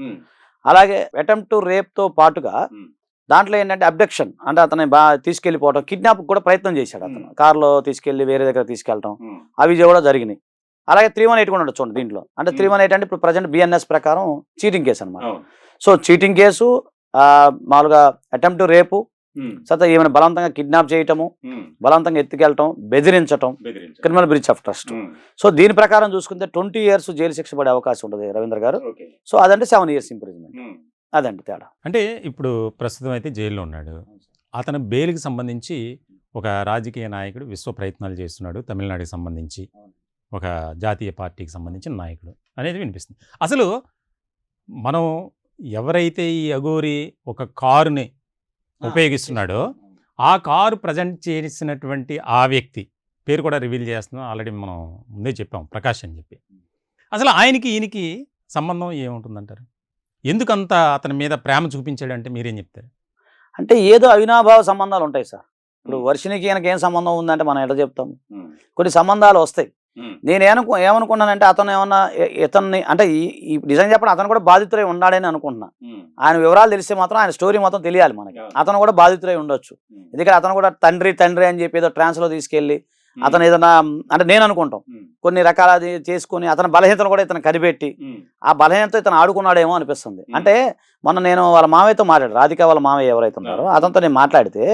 అలాగే అటెంప్ట్ టు రేప్ తో పాటుగా దాంట్లో ఏంటంటే అబ్డక్షన్, అంటే అతని తీసుకెళ్లిపోవటం, కిడ్నాప్ కూడా ప్రయత్నం చేశాడు అతను, కారులో తీసుకెళ్లి వేరే దగ్గర తీసుకెళ్ళటం, అవి కూడా జరిగినాయి. అలాగే 318 కూడా ఉండొచ్చు దీంట్లో. అంటే 318 అంటే ఇప్పుడు ప్రజెంట్ BNS ప్రకారం చీటింగ్ కేసు అనమాట. సో చీటింగ్ కేసు, మామూలుగా అటెంప్ట్ టు రేపు, తర్వాత ఏమైనా బలవంతంగా కిడ్నాప్ చేయటము, బలవంతంగా ఎత్తుకెళ్ళటం, బెదిరించటం, criminal breach of trust. So దీని ప్రకారం చూసుకుంటే 20 years జైలు శిక్ష పడే అవకాశం ఉంటుంది రవీంద్ర గారు. సో అదంటే 7 years ఇంప్రిజ్మెంట్. అదండి తేడా. అంటే ఇప్పుడు ప్రస్తుతం అయితే జైల్లో ఉన్నాడు. అతను బెయిల్కి సంబంధించి ఒక రాజకీయ నాయకుడు విశ్వ ప్రయత్నాలు చేస్తున్నాడు, తమిళనాడుకి సంబంధించి ఒక జాతీయ పార్టీకి సంబంధించిన నాయకుడు అనేది వినిపిస్తుంది. అసలు మనం ఎవరైతే ఈ అఘోరి ఒక కారుని ఉపయోగిస్తున్నాడో ఆ కారు ప్రజెంట్ చేసినటువంటి ఆ వ్యక్తి పేరు కూడా రివీల్ చేస్తున్నాం, ఆల్రెడీ మనం ముందే చెప్పాం, ప్రకాష్ అని చెప్పి. అసలు ఆయనకి ఈయనకి సంబంధం ఏముంటుందంటారు? ఎందుకంత అతని మీద ప్రేమ చూపించాడంటే మీరేం చెప్తారు? అంటే ఏదో అవినాభావ సంబంధాలు ఉంటాయి సార్. ఇప్పుడు వర్షినికి ఈయనకి ఏం సంబంధం ఉందంటే మనం ఎట్లా చెప్తాము? కొన్ని సంబంధాలు వస్తాయి. నేను ఏమనుకున్నానంటే అతను ఏమన్నా ఇతన్ని అంటే ఈ నిజంగా చెప్పండి అతను కూడా బాధితులై ఉన్నాడని అనుకుంటున్నా. ఆయన వివరాలు తెలిస్తే మాత్రం ఆయన స్టోరీ మొత్తం తెలియాలి మనకి. అతను కూడా బాధితులై ఉండొచ్చు. ఎందుకంటే అతను కూడా తండ్రి అని చెప్పి ఏదో ట్రాన్స్లో తీసుకెళ్ళి అతను ఏదైనా అంటే నేను అనుకుంటాం కొన్ని రకాల చేసుకుని అతని బలహీనతలు కూడా ఇతను కనిపెట్టి ఆ బలహీనత ఇతను ఆడుకున్నాడేమో అనిపిస్తుంది. అంటే మొన్న నేను వాళ్ళ మామయ్యతో మాట్లాడు, రాధిక వాళ్ళ మామయ్య ఎవరైతే ఉన్నారో అతనితో నేను మాట్లాడితే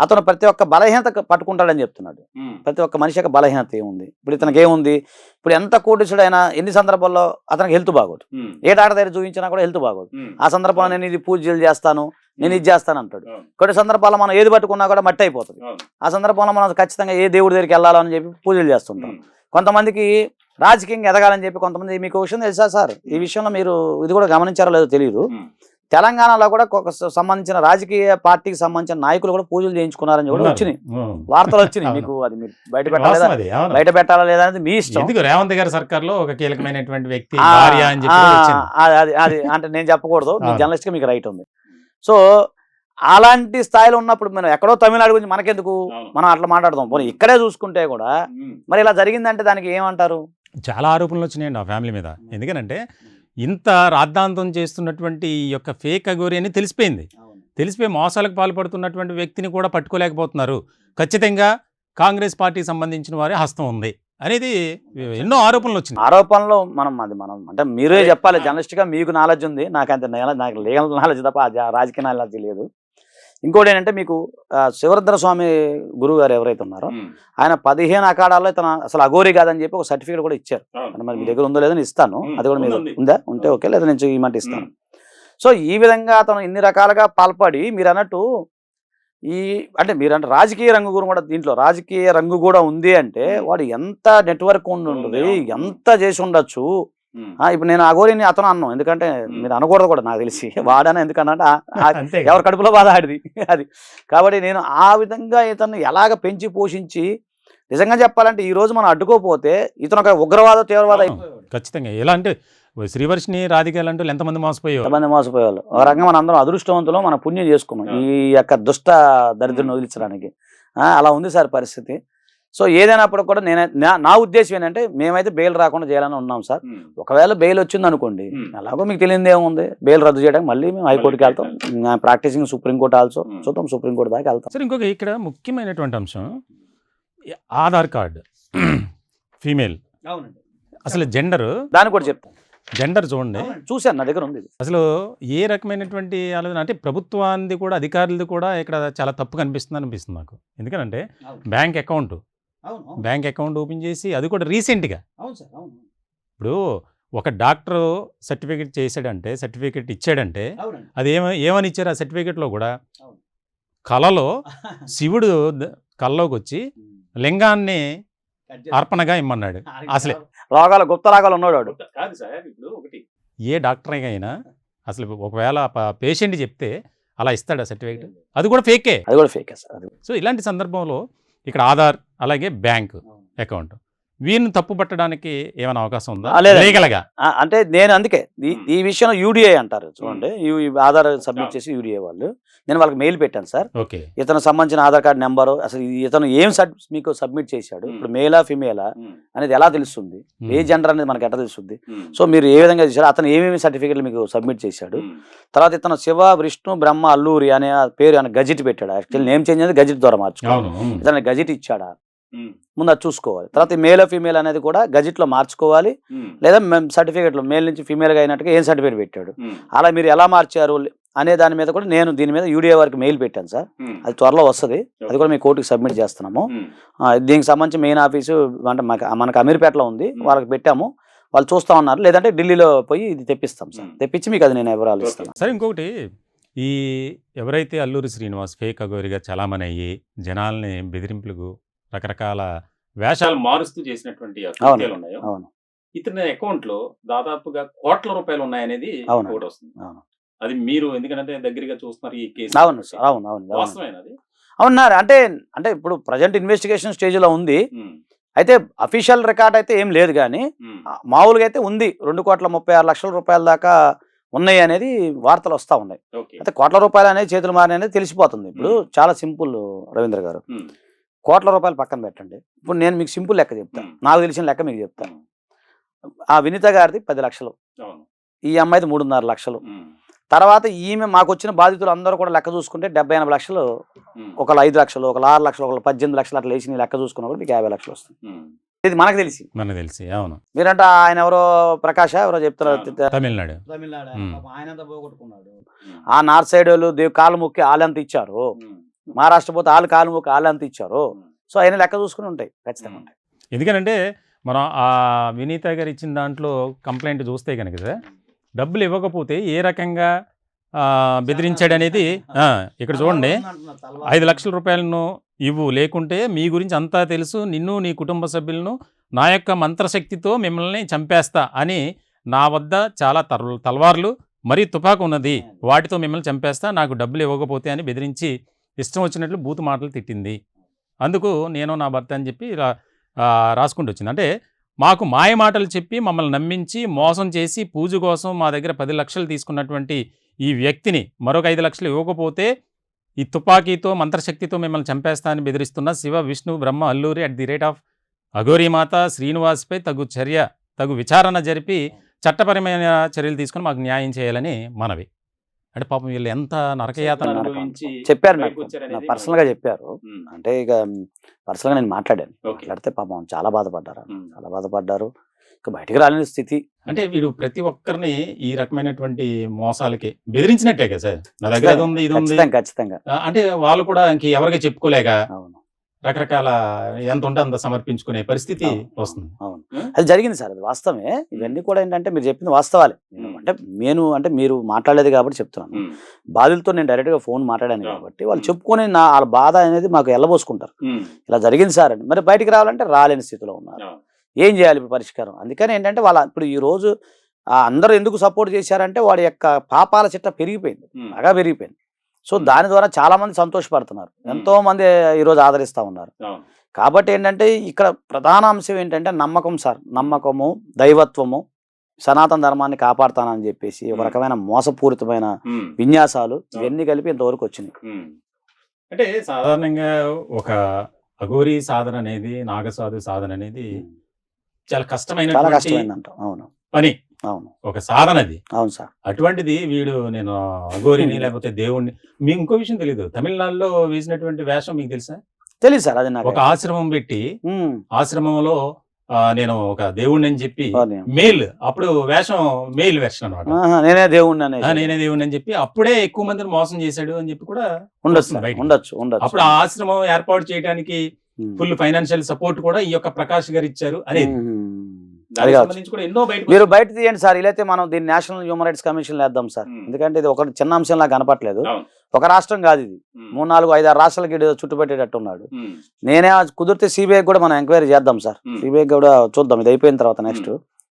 అతను ప్రతి ఒక్క బలహీనత పట్టుకుంటాడని చెప్తున్నాడు. ప్రతి ఒక్క మనిషి యొక్క బలహీనత ఏముంది, ఇప్పుడు ఇతనికి ఏముంది, ఇప్పుడు ఎంత కోటీసుడైనా ఎన్ని సందర్భాల్లో అతనికి హెల్త్ బాగోదు, ఏ డాక్టర్ దగ్గర చూపించినా కూడా హెల్త్ బాగోదు. ఆ సందర్భంలో నేను ఇది పూజలు చేస్తాను, నేను ఇది చేస్తాను అంటాడు. కొన్ని సందర్భాల్లో మనం ఏది పట్టుకున్నా కూడా మట్టి అయిపోతుంది. ఆ సందర్భంలో మనం ఖచ్చితంగా ఏ దేవుడి దగ్గరికి వెళ్ళాలని చెప్పి పూజలు చేస్తుంటాం. కొంతమందికి రాజకీయంగా ఎదగాలని చెప్పి కొంతమంది, మీకు విషయం తెలుసా సార్, ఈ విషయంలో మీరు ఇది కూడా గమనించారో లేదో తెలియదు, తెలంగాణలో కూడా సంబంధించిన రాజకీయ పార్టీకి సంబంధించిన నాయకులు కూడా పూజలు చేయించుకున్నారని కూడా వచ్చినాయి, వార్తలు వచ్చినాయి. మీకు అది మీరు బయట పెట్టాలా బయట పెట్టాలా లేదా అనేది మీ ఇష్టం. రేవంత్ గారి సర్కార్లో ఒక కీలకమైనటువంటి వ్యక్తి అది అంటే నేను చెప్పకూడదు, మీ జర్నలిస్ట్ గా మీకు రైట్ ఉంది. సో అలాంటి స్థాయిలో ఉన్నప్పుడు మనం ఎక్కడో తమిళనాడు గురించి మనకెందుకు, మనం అట్లా మాట్లాడదాం. పోనీ ఇక్కడే చూసుకుంటే కూడా మరి ఇలా జరిగిందంటే దానికి ఏమంటారు? చాలా ఆరోపణలు వచ్చినాయండి ఆ ఫ్యామిలీ మీద. ఎందుకనంటే ఇంత రాద్ధాంతం చేస్తున్నటువంటి ఈ యొక్క ఫేక్ అఘోరి అని తెలిసిపోయి మోసాలకు పాల్పడుతున్నటువంటి వ్యక్తిని కూడా పట్టుకోలేకపోతున్నారు. ఖచ్చితంగా కాంగ్రెస్ పార్టీకి సంబంధించిన వారే హస్తం ఉంది అనేది ఎన్నో ఆరోపణలు వచ్చినాయి. ఆరోపణలు మనం అంటే మీరే చెప్పాలి, జర్నలిస్ట్ గా మీకు నాలెడ్జ్ ఉంది, నాకు లీగల్ నాలెడ్జ్ తప్ప రాజకీయ నాలెడ్జ్ లేదు. ఇంకోటి ఏంటంటే మీకు శివరుద్ర స్వామి గురువు గారు ఎవరైతే ఉన్నారో ఆయన 15 అఖాడాల్లో తన అసలు అఘోరి కాదని చెప్పి ఒక సర్టిఫికేట్ కూడా ఇచ్చారు. మరి మీ దగ్గర ఉందో లేదో నేను ఇస్తాను, అది కూడా మీరు ఉందా ఉంటే ఓకే, లేదా నేను ఈ మాట ఇస్తాను. సో ఈ విధంగా అతను ఇన్ని రకాలుగా పాల్పడి మీరు అన్నట్టు అంటే మీరంటే రాజకీయ రంగు కూడా దీంట్లో రాజకీయ రంగు కూడా ఉంది అంటే వాడు ఎంత నెట్వర్క్ ఉండదు, ఎంత చేసి ఉండొచ్చు. ఇప్పుడు నేను అఘోరిని అతను అన్నాను, ఎందుకంటే మీరు అనకూడదు కూడా నాకు తెలిసి, వాడని ఎందుకన్నా ఎవరి కడుపులో బాధ ఆడిది అది. కాబట్టి నేను ఆ విధంగా ఇతను ఎలాగ పెంచి పోషించి, నిజంగా చెప్పాలంటే ఈ రోజు మనం అడ్డుకోపోతే ఇతను ఒక ఉగ్రవాద తీవ్రవాద ఖచ్చితంగా. ఎలా అంటే శ్రీవర్షిని రాధిక లాంటి ఎంతమంది మోసపోయేవాళ్ళు. ఒక రకంగా మన అందరం అదృష్టవంతులు, మన పుణ్యం చేసుకున్నాం ఈ యొక్క దుష్ట దరిద్రం వదిలించడానికి. అలా ఉంది సార్ పరిస్థితి. సో ఏదైనప్పుడు కూడా నా ఉద్దేశం ఏంటంటే మేమైతే బెయిల్ రాకుండా చేయాలని ఉన్నాం సార్. ఒకవేళ బెయిల్ వచ్చింది అనుకోండి, ఎలాగో మీకు తెలియదు ఏముంది, బెయిల్ రద్దు చేయడానికి మళ్ళీ మేము హైకోర్టుకి వెళ్తాం, ప్రాక్టీసింగ్ సుప్రీంకోర్టు ఆల్సో చూద్దాం, సుప్రీంకోర్టు దాకా వెళ్తాం. సార్ ఇంకొక ఇక్కడ ముఖ్యమైనటువంటి అంశం ఆధార్ కార్డు ఫీమేల్, అసలు జెండర్, దాన్ని కూడా చెప్తాం. జెండర్ చూడండి, చూశాను, నా దగ్గర ఉంది. అసలు ఏ రకమైనటువంటి ఆలోచన అంటే ప్రభుత్వాన్ని కూడా అధికారులది కూడా ఇక్కడ చాలా తప్పు అనిపిస్తుంది నాకు. ఎందుకంటే బ్యాంక్ అకౌంట్ ఓపెన్ చేసి అది కూడా రీసెంట్గా, ఇప్పుడు ఒక డాక్టర్ సర్టిఫికేట్ ఇచ్చాడంటే అది ఏమని ఇచ్చారు? ఆ సర్టిఫికేట్లో కూడా కళలో శివుడు కళ్ళలోకి వచ్చి లింగాన్ని అర్పణగా ఇమ్మన్నాడు. అసలు గుప్త రాగాలు ఉన్నాడు కాదు సార్. ఇప్పుడు ఒకటి ఏ డాక్టర్ అయినా అసలు ఒకవేళ పేషెంట్ చెప్తే అలా ఇస్తాడు ఆ సర్టిఫికేట్, అది కూడా ఫేకే. సో ఇలాంటి సందర్భంలో ఇక్కడ ఆధార్ అలాగే బ్యాంక్ అకౌంట్ వీరిని తప్పు పట్టడానికి ఏమైనా అవకాశం ఉందా లీగల్గా? అంటే నేను అందుకే ఈ విషయంలో యూడిఐ అంటారు చూడండి, ఆధార్ సబ్మిట్ చేసి యూడిఐ వాళ్ళు, నేను వాళ్ళకి మెయిల్ పెట్టాను సార్. ఓకే, ఇతను సంబంధించిన ఆధార్ కార్డు నెంబరు, అసలు ఇతను ఏం మీకు సబ్మిట్ చేశాడు, ఇప్పుడు మేలా ఫిమేలా అనేది ఎలా తెలుస్తుంది, ఏ జెండర్ అనేది మనకి ఎట్లా తెలుస్తుంది, సో మీరు ఏ విధంగా చేశారు, అతను ఏమేమి సర్టిఫికేట్లు మీకు సబ్మిట్ చేశాడు, తర్వాత ఇతను శివ విష్ణు బ్రహ్మ అల్లూరి అనే పేరు ఆయన గజెట్ పెట్టాడు, యాక్చువల్లీ నేమ్ చేంజ్ అనేది గజెట్ ద్వారా మార్చుకోవాలి, ఇతను గజెట్ ఇచ్చాడా ముందు అది చూసుకోవాలి. తర్వాత మేల్ ఫీమేల్ అనేది కూడా గజెట్లో మార్చుకోవాలి, లేదా సర్టిఫికేట్లో మేల్ నుంచి ఫీమేల్గా అయినట్టుగా ఏం సర్టిఫికేట్ పెట్టాడు, అలా మీరు ఎలా మార్చారు అనే దాని మీద కూడా నేను దీని మీద యూడిఐ వారికి మెయిల్ పెట్టాను సార్. అది త్వరలో వస్తుంది, అది కూడా మీ కోర్టుకి సబ్మిట్ చేస్తున్నాము. దీనికి సంబంధించి మెయిన్ ఆఫీసు అంటే మనకు అమీర్పేటలో ఉంది, వాళ్ళకి పెట్టాము, వాళ్ళు చూస్తా ఉన్నారు. లేదంటే ఢిల్లీలో పోయి ఇది తెప్పిస్తాం సార్, తెప్పించి మీకు అది నేను వివరాలు ఇస్తాను సార్. ఇంకొకటి ఈ ఎవరైతే అల్లూరి శ్రీనివాస్ ఫేక్ అఘోరిగా చలామణి అయ్యి జనాల్ని బెదిరింపులకు రకరకాల వేషాలు మారుస్తూ చేసినటువంటి ఉన్నాయో, ఇతని అకౌంట్ లో దాదాపుగా కోట్ల రూపాయలు ఉన్నాయనేది ఒకటి వస్తుంది. అది మీరు ఎందుకంటే దగ్గరగా చూస్తున్నారు ఈ కేసు. అవునారు అంటే ఇప్పుడు ప్రజెంట్ ఇన్వెస్టిగేషన్ స్టేజ్ లో ఉంది. అయితే అఫీషియల్ రికార్డ్ అయితే ఏం లేదు, కానీ మామూలుగా అయితే ఉంది 2,36,00,000 రూపాయల దాకా ఉన్నాయి అనేది వార్తలు వస్తా ఉన్నాయి. అయితే కోట్ల రూపాయలు అనేది చేతులు మారినది తెలిసిపోతుంది. ఇప్పుడు చాలా సింపుల్ రవీంద్ర గారు, కోట్ల రూపాయలు పక్కన పెట్టండి, ఇప్పుడు నేను మీకు సింపుల్ లెక్క చెప్తాను, నాకు తెలిసిన లెక్క మీకు చెప్తాను. ఆ వినిత గారిది 10 లక్షలు, ఈ అమ్మాయిది 3.5 లక్షలు, తర్వాత ఈమె మాకు వచ్చిన బాధితులు అందరూ కూడా లెక్క చూసుకుంటే 70-80 లక్షలు, ఒకళ్ళు 5 లక్షలు, ఒకళ్ళు 6 లక్షలు, ఒకళ్ళు 18 లక్షలు అట్లా వేసి లెక్క చూసుకున్నప్పుడు మీకు 50 లక్షలు వస్తుంది. ఇది మనకు తెలిసి అవును. మీరంటే ఆయన ఎవరో ప్రకాశ ఎవరో చెప్తున్నారు తమిళనాడు ఆయన పోగొట్టుకున్నాడు. ఆ నార్త్ సైడ్ వాళ్ళు కాలు మొక్కి వాళ్ళంత ఇచ్చారు, మహారాష్ట్ర పోతే వాళ్ళు కాలు మొక్కి వాళ్ళంత ఇచ్చారు. సో ఆయన లెక్క చూసుకుని ఉంటాయి ఖచ్చితంగా ఉంటాయి. ఎందుకంటే మనం ఆ వినీత గారు ఇచ్చిన దాంట్లో కంప్లైంట్ చూస్తే కనుక డబ్బులు ఇవ్వకపోతే ఏ రకంగా బెదిరించాడు అనేది ఇక్కడ చూడండి. 5 లక్షల రూపాయలను ఇవ్వు, లేకుంటే మీ గురించి అంతా తెలుసు, నిన్ను నీ కుటుంబ సభ్యులను నా యొక్క మంత్రశక్తితో మిమ్మల్ని చంపేస్తా అని, నా వద్ద చాలా తలవార్లు మరీ తుపాకు ఉన్నది, వాటితో మిమ్మల్ని చంపేస్తా, నాకు డబ్బులు ఇవ్వకపోతే అని బెదిరించి ఇష్టం వచ్చినట్లు బూతు మాటలు తిట్టింది. అందుకు నేను నా భర్త అని చెప్పి రాసుకుంటూ వచ్చింది. అంటే మాకు మాయ మాటలు చెప్పి మమ్మల్ని నమ్మించి మోసం చేసి పూజ కోసం మా దగ్గర 10 లక్షలు తీసుకున్నటువంటి ఈ వ్యక్తిని మరొక 5 లక్షలు ఇవ్వకపోతే ఈ తుపాకీతో మంత్రశక్తితో మిమ్మల్ని చంపేస్తా అని బెదిరిస్తున్న శివ, విష్ణు, బ్రహ్మ, అల్లూరి @ అఘోరీమాత శ్రీనివాస్పై తగు విచారణ జరిపి చట్టపరమైన చర్యలు తీసుకుని మాకు న్యాయం చేయాలని మనవి. అంటే పాపం వీళ్ళు ఎంత నరకయాతన చెప్పారు నాకు పర్సనల్గా చెప్పారు. అంటే ఇక పర్సనల్గా నేను మాట్లాడితే పాపం చాలా బాధపడ్డారు. ఇక బయటికి రాలేని స్థితి. అంటే వీడు ప్రతి ఒక్కరిని ఈ రకమైనటువంటి మోసాలకి బెదిరించినట్టే కదా సార్. నా దగ్గర ఇది ఉంది ఖచ్చితంగా. అంటే వాళ్ళు కూడా ఎవరికి చెప్పుకోలేక రకరకాల ఎంత ఉంటే అంత సమర్పించుకునే పరిస్థితి వస్తుంది. అవును, అది జరిగింది సార్, అది వాస్తవమే. ఇవన్నీ కూడా ఏంటంటే మీరు చెప్పింది వాస్తవాలే. అంటే మీరు మాట్లాడలేదు కాబట్టి చెప్తున్నాను. బాధితులతో నేను డైరెక్ట్ గా ఫోన్ మాట్లాడాను కాబట్టి వాళ్ళు చెప్పుకొని వాళ్ళ బాధ అనేది మాకు ఎల్లబోసుకుంటారు. ఇలా జరిగింది సార్ అని. మరి బయటికి రావాలంటే రాలేని స్థితిలో ఉన్నారు. ఏం చేయాలి ఇప్పుడు పరిష్కారం? అందుకని ఏంటంటే వాళ్ళ ఇప్పుడు ఈ రోజు అందరూ ఎందుకు సపోర్ట్ చేశారంటే వాడి యొక్క పాపాల చిట్ట పెరిగిపోయింది, బాగా పెరిగిపోయింది. సో దాని ద్వారా చాలా మంది సంతోషపడుతున్నారు, ఎంతో మంది ఈరోజు ఆదరిస్తూ ఉన్నారు. కాబట్టి ఏంటంటే ఇక్కడ ప్రధాన అంశం ఏంటంటే నమ్మకం సార్. నమ్మకము, దైవత్వము, సనాతన ధర్మాన్ని కాపాడుతానని చెప్పేసి ఒక రకమైన మోసపూరితమైన విన్యాసాలు ఇవన్నీ కలిపి ఇంతవరకు వచ్చినాయి. అంటే సాధారణంగా ఒక అఘోరీ సాధన అనేది, నాగసాధు సాధన అనేది చాలా కష్టమైనంట. అవును పని, అవును, ఒక సాధన అది. అవును సార్. అటువంటిది వీడు నేను అఘోరిని లేకపోతే దేవుణ్ణి. మీకు ఇంకో విషయం తెలియదు, తమిళనాడులో వేసినటువంటి వేషం మీకు తెలుసా? తెలియదు సార్. అది ఒక ఆశ్రమం పెట్టి ఆశ్రమంలో నేను ఒక దేవుణ్ణి అని చెప్పి మేల్, అప్పుడు వేషం మెయిల్ వెర్షన్ అనమాట. నేనే దేవుణ్ణి అని చెప్పి అప్పుడే ఎక్కువ మందిని మోసం చేశాడు అని చెప్పి కూడా ఉండొచ్చు. అప్పుడు ఆ ఆశ్రమం ఏర్పాటు చేయడానికి ఫుల్ ఫైనాన్షియల్ సపోర్ట్ కూడా ఈ యొక్క ప్రకాష్ గారు ఇచ్చారు అనేది. మీరు బయట తీయండి సార్, ఇలా మనం దీన్ని నేషనల్ హ్యూమన్ రైట్స్ కమిషన్ వేద్దాం సార్. ఎందుకంటే ఇది ఒక చిన్న అంశంలా కనపట్లేదు. ఒక రాష్ట్రం కాదు ఇది, 3, 4, 5, 6 రాష్ట్రాలకి చుట్టుపెట్టేటట్టు ఉన్నాడు. నేనే కుదిరితే సిబిఐ కూడా మనం ఎంక్వైరీ చేద్దాం సార్. సిబిఐ కూడా చూద్దాం, ఇది అయిపోయిన తర్వాత నెక్స్ట్.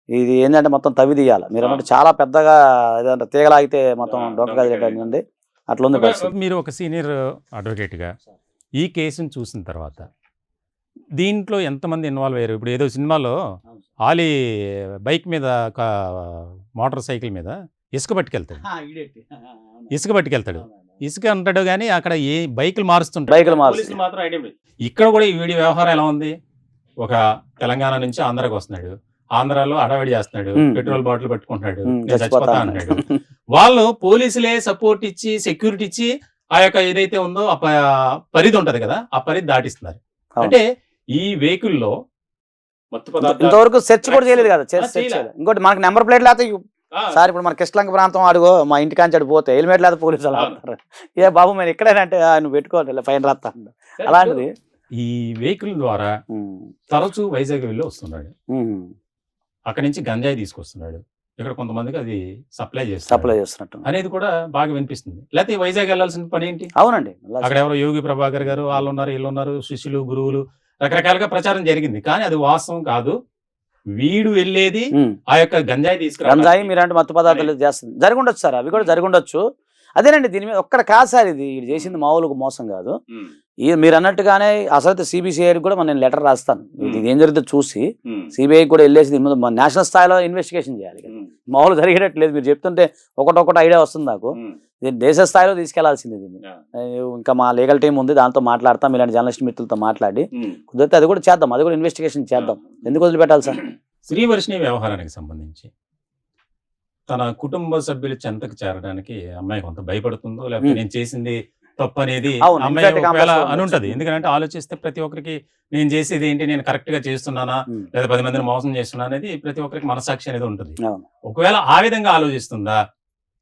ఇది ఏంటంటే మొత్తం తవ్వి తీయాలి. మీరు అన్నట్టు చాలా పెద్దగా ఏదంటే తీగలాగితే మొత్తం డొక్కగలిగేటండి అట్లా ఉంది. మీరు ఒక సీనియర్ అడ్వకేట్ గా ఈ కేసును చూసిన తర్వాత దీంట్లో ఎంతమంది ఇన్వాల్వ్ అయ్యారు? ఇప్పుడు ఏదో సినిమాలో ఆలీ బైక్ మీద, మోటార్ సైకిల్ మీద ఇసుక పట్టుకెళ్తాడు, ఇసుక అంటాడు కానీ అక్కడ ఏ బైకులు మారుస్తుంటాడు. ఇక్కడ కూడా ఈ వీడి వ్యవహారం ఎలా ఉంది? ఒక తెలంగాణ నుంచి ఆంధ్రాకి వస్తున్నాడు, ఆంధ్రాలో అడవిడి చేస్తున్నాడు, పెట్రోల్ బాటిల్ పట్టుకుంటున్నాడు, నేను చచ్చిపోతా అన్నాడు. వాళ్ళు పోలీసులే సపోర్ట్ ఇచ్చి, సెక్యూరిటీ ఇచ్చి ఆ యొక్క ఏదైతే ఉందో ఆ పరిధి ఉంటది కదా, ఆ పరిధి దాటిస్తున్నారు. అంటే ఈ వెహికల్లో ఇంతవరకు సెర్చ్ కూడా చేయలేదు కదా. ఇంకోటి మనకి నెంబర్ ప్లేట్ లేకపోతే సార్, ఇప్పుడు మన కృష్ణలంక ప్రాంతం అడుగో మా ఇంటి కాంచి పోతే హెల్మెట్ లేదా పోలీసులు అలా అంటారు. ఏ బాబు మేము ఎక్కడైనా అంటే నువ్వు పెట్టుకోవాలి ఫైన్ రాస్తా. అలాంటిది ఈ వెహికల్ ద్వారా తరచూ వైజాగ్ వెళ్ళి వస్తున్నాడు, అక్కడి నుంచి గంజాయి తీసుకొస్తున్నాడు, ఇక్కడ కొంతమందికి అది సప్లై చేస్తున్నట్టు అనేది కూడా బాగా వినిపిస్తుంది. లేకపోతే వైజాగ్ వెళ్ళాల్సిన పని ఏంటి? అవునండి, అక్కడ ఎవరో యోగి ప్రభాకర్ గారు వాళ్ళు ఉన్నారు, వీళ్ళు ఉన్నారు, శిష్యులు, గురువులు, రకరకాలుగా ప్రచారం జరిగింది. కానీ అది వాస్తవం కాదు. వీడు వెళ్ళేది ఆ యొక్క గంజాయి మీరంటే మత్తు పదార్థాలు చేస్తుంది, జరిగి ఉండొచ్చు సార్, అవి కూడా జరిగి ఉండొచ్చు. అదేనండి, దీని మీద ఒక్కడ కాదు సార్, ఇది చేసింది మామూలుగా మోసం కాదు. మీరు అన్నట్టుగానే అసలు సిబిసిఐ కూడా నేను లెటర్ రాస్తాను, ఇది ఏం జరుగుతుందో చూసి సిబిఐ కూడా వెళ్ళేసి దీని మీద నేషనల్ స్థాయిలో ఇన్వెస్టిగేషన్ చేయాలి. మామూలు జరిగేటట్లేదు, మీరు చెప్తుంటే ఒకటొకటి ఐడియా వస్తుంది నాకు. దీన్ని దేశ స్థాయిలో తీసుకెళ్లాల్సింది. దీన్ని ఇంకా మా లీగల్ టీం ఉంది, దాంతో మాట్లాడతాం, ఇలాంటి జర్నలిస్ట్ మిత్రులతో మాట్లాడి కుదిరితే అది కూడా చేద్దాం, అది కూడా ఇన్వెస్టిగేషన్ చేద్దాం. ఎందుకు వదిలిపెట్టాలి సార్? శ్రీవర్షిణి వ్యవహారానికి సంబంధించి తన కుటుంబ సభ్యుల చెంతకు చేరడానికి అమ్మాయి కొంత భయపడుతుందో, లేకపోతే నేను చేసింది తప్పు అనేది అవును, అమ్మాయి infact ఒకవేళ compulsory అని ఉంటది. ఉండొచ్చు. ఎందుకంటే ఆలోచిస్తే ప్రతి ఒక్కరికి నేను చేసేది ఏంటి, నేను కరెక్ట్ గా చేస్తున్నానా లేదా 10 మందిని మోసం చేస్తున్నా అనేది ప్రతి ఒక్కరికి మనసాక్షి అనేది ఉంటుంది. అవును. ఒకవేళ ఆ విధంగా ఆలోచిస్తుందా,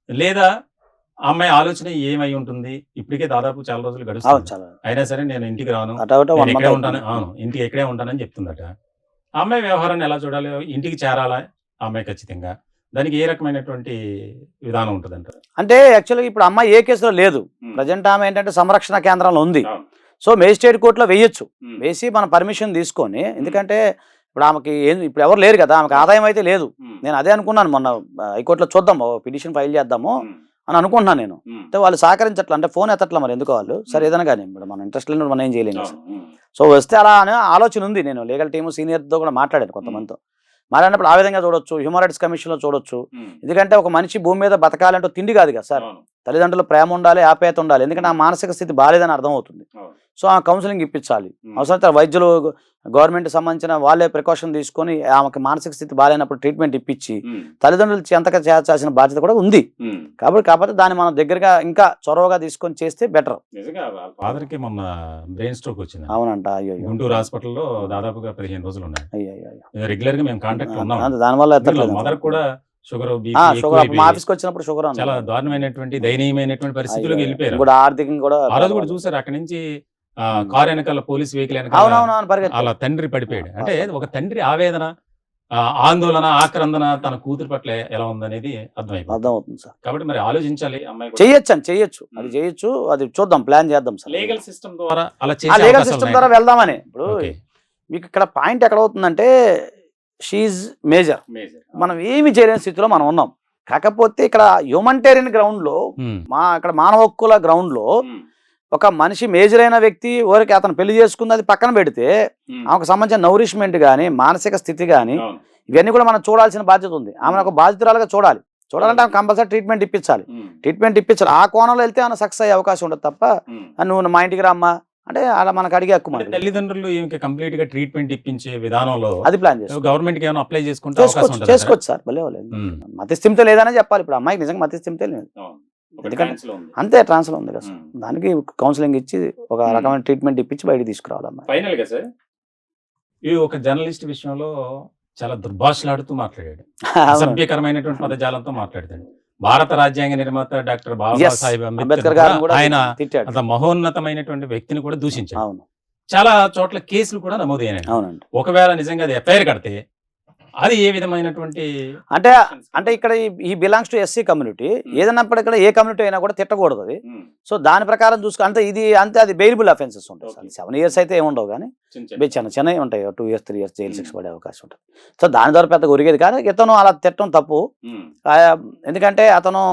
లేదా ఆ అమ్మాయి ఆలోచన ఏమై ఉంటుంది? ఇప్పటికే దాదాపు చాలా రోజులు అవును, గడుస్తుంది, చాలా అయినా సరే నేను ఇంటికి రాను, అటు నేను 1 ఇక్కడే month ఉంటాను, అవును ఇంటికి ఇక్కడే ఉంటానని చెప్తుందట. ఆ అమ్మాయి వ్యవహారాన్ని ఎలా చూడాలి? ఇంటికి చేరాలా ఆ అమ్మాయి ఖచ్చితంగా? దానికి ఏ రకమైనటువంటి విధానం ఉంటుంది అంటారు? అంటే యాక్చువల్గా ఇప్పుడు అమ్మాయి ఏ కేసులో లేదు. ప్రజెంట్ ఆమె ఏంటంటే సంరక్షణ కేంద్రంలో ఉంది. అవును. సో మేజిస్ట్రేట్ కోర్టులో వేయొచ్చు. వేసి మన పర్మిషన్ తీసుకొని, ఎందుకంటే ఇప్పుడు ఆమెకి ఇప్పుడు ఎవరు లేరు కదా, ఆమెకి ఆదాయం అయితే లేదు. నేను అదే అనుకున్నాను మొన్న హైకోర్టులో చూద్దాం, పిటిషన్ ఫైల్ చేద్దాము అని అనుకుంటున్నాను నేను. అంటే వాళ్ళు సహకరించట్లా, అంటే ఫోన్ ఎత్తట్లా, మరి ఎందుకు వాళ్ళు? సరే ఏదైనా కానీ ఇప్పుడు మన ఇంట్రెస్ట్ లేని మనం ఏం చేయలేము. సో వస్తే అలా అనే ఆలోచన ఉంది. నేను లీగల్ టీము సీనియర్తో కూడా మాట్లాడాను కొంతమందితో. మాట్లాడినప్పుడు ఆ విధంగా చూడొచ్చు, హ్యూమన్ రైట్స్ కమిషన్లో చూడొచ్చు. ఎందుకంటే ఒక మనిషి భూమి మీద బతకాలంటే తిండి కాదు కదా సార్, తల్లిదండ్రులు ప్రేమ ఉండాలి, ఆప్యాయత ఉండాలి. ఎందుకంటే ఆ మానసిక స్థితి బాగాలేదని అర్థం అవుతుంది. సో ఆ కౌన్సిలింగ్ ఇప్పించాలి. అవసరమైతే వైద్యులు గవర్నమెంట్ సంబంధించిన వాళ్ళే ప్రికాషన్ తీసుకొని ఆమెకి మానసిక స్థితి బాగాలేనప్పుడు ట్రీట్మెంట్ ఇప్పించి తల్లిదండ్రులు చెంతగా చేయాల్సిన బాధ్యత కూడా ఉంది. కాకపోతే దాన్ని మనం దగ్గరగా ఇంకా చొరవగా తీసుకొని చేస్తే బెటర్. ఫాదర్ కి మొన్న బ్రెయిన్ స్ట్రోక్ వచ్చింది. అవునంట. అయ్యో, గుంటూరు హాస్పిటల్లో దాదాపుగా 15 రోజులు ఉన్నాయి. అయ్యో, రెగ్యులర్ గా మేము కాంటాక్ట్ లో ఉన్నాం. దానివల్ల ఎత్తట్లేదు. మదర్ కూడా షుగర్ మా ఆఫీస్కి వచ్చినప్పుడు షుగర్ చాలా దారుణమైనటువంటి దయనీయమైనటువంటి పరిస్థితులకు వెళ్ళిపోయారు. కూడా ఆర్థికంగా కూడా ఆ రోజు కూడా చూసారు, అక్కడి నుంచి కారు వెనకాల పోలీస్ వెహికల్ అలా తండ్రి పడిపోయాడు. అంటే ఒక తండ్రి ఆవేదన, ఆందోళన, ఆక్రందన తన కూతురు పట్ల ఎలా ఉందనేది అర్థమవుతుంది సార్. కాబట్టి మరి ఆలోచించాలి అమ్మాయి. చేయొచ్చు, అది చేయొచ్చు, అది చూద్దాం, ప్లాన్ చేద్దాం సార్. లీగల్ సిస్టమ్ ద్వారా అలా లీగల్ సిస్టమ్ ద్వారా వెళ్దామని. ఇప్పుడు మీకు ఇక్కడ పాయింట్ ఎక్కడ అవుతుందంటే, షీఈ్ మేజర్, మనం ఏమి చేయలేని స్థితిలో మనం ఉన్నాం. కాకపోతే ఇక్కడ హ్యూమనిటేరియన్ గ్రౌండ్ లో, ఇక్కడ మానవ హక్కుల గ్రౌండ్ లో ఒక మనిషి మేజర్ అయిన వ్యక్తి ఊరికి అతను పెళ్లి చేసుకుంది, అది పక్కన పెడితే ఆమెకు సంబంధించిన నౌరిష్మెంట్ కానీ మానసిక స్థితి కానీ ఇవన్నీ కూడా మనం చూడాల్సిన బాధ్యత ఉంది. ఆమెను ఒక బాధితురాలుగా చూడాలంటే ఆమె కంపల్సరీ ట్రీట్మెంట్ ఇప్పించాలి. ఆ కోణంలో వెళ్తే ఆమె సక్సెస్ అయ్యే అవకాశం ఉండదు. తప్ప నువ్వు మా ఇంటికి రమ్మా అంటే అలా మనకు అడిగే హక్కు. తల్లిదండ్రులు కంప్లీట్ గా ట్రీట్మెంట్ ఇప్పించే విధానంలో అది ప్లాన్ గవర్నమెంట్ కి ఏమైనా అప్లై చేసుకోవచ్చు సార్. భలే మతిస్థిమిత లేదనే చెప్పాలి. ఇప్పుడు అమ్మాయికి నిజంగా మతిస్థిమిత లేదు, అంతే ట్రాన్స్ఫర్ ఉంది కదా సార్. దానికి కౌన్సిలింగ్ ఇచ్చి ఒక రకమైన ట్రీట్మెంట్ ఇప్పించి బయట తీసుకురావాలి అమ్మాయి. ఫైనల్ గా సార్, ఈ ఒక జర్నలిస్ట్ విషయంలో చాలా దుర్భాషలాడుతూ మాట్లాడాడు, అసభ్యకరమైనటువంటి పదజాలంతో మాట్లాడతాడు. భారత రాజ్యాంగ నిర్మాత డాక్టర్ బాబాసాహెబ్ అంబేద్కర్ గారు ఆయన అంత మహోన్నతమైనటువంటి వ్యక్తిని కూడా దూషించాడు. చాలా చోట్ల కేసులు కూడా నమోదైనాయి. ఒకవేళ నిజంగా అది ఎఫ్ఐఆర్ కడితే అది ఏ విధమైనటువంటి అంటే ఇక్కడ ఈ బిలాంగ్స్ టు ఎస్సీ కమ్యూనిటీ, ఏదన్నప్పుడు ఇక్కడ ఏ కమ్యూనిటీ అయినా కూడా తిట్టకూడదు అది. సో దాని ప్రకారం చూసుకు అంతే అది బెయిలబుల్ అఫెన్సెస్ ఉంటాయి. 7 years అయితే ఏముండవు, కానీ చిన్నవి ఉంటాయి, 2 years 3 years జైలు శిక్ష పడే అవకాశం ఉంటుంది. సో దాని ద్వారా పెద్దగా ఉరిగేది కానీ ఇతను అలా తిట్టడం తప్పు. ఎందుకంటే అతను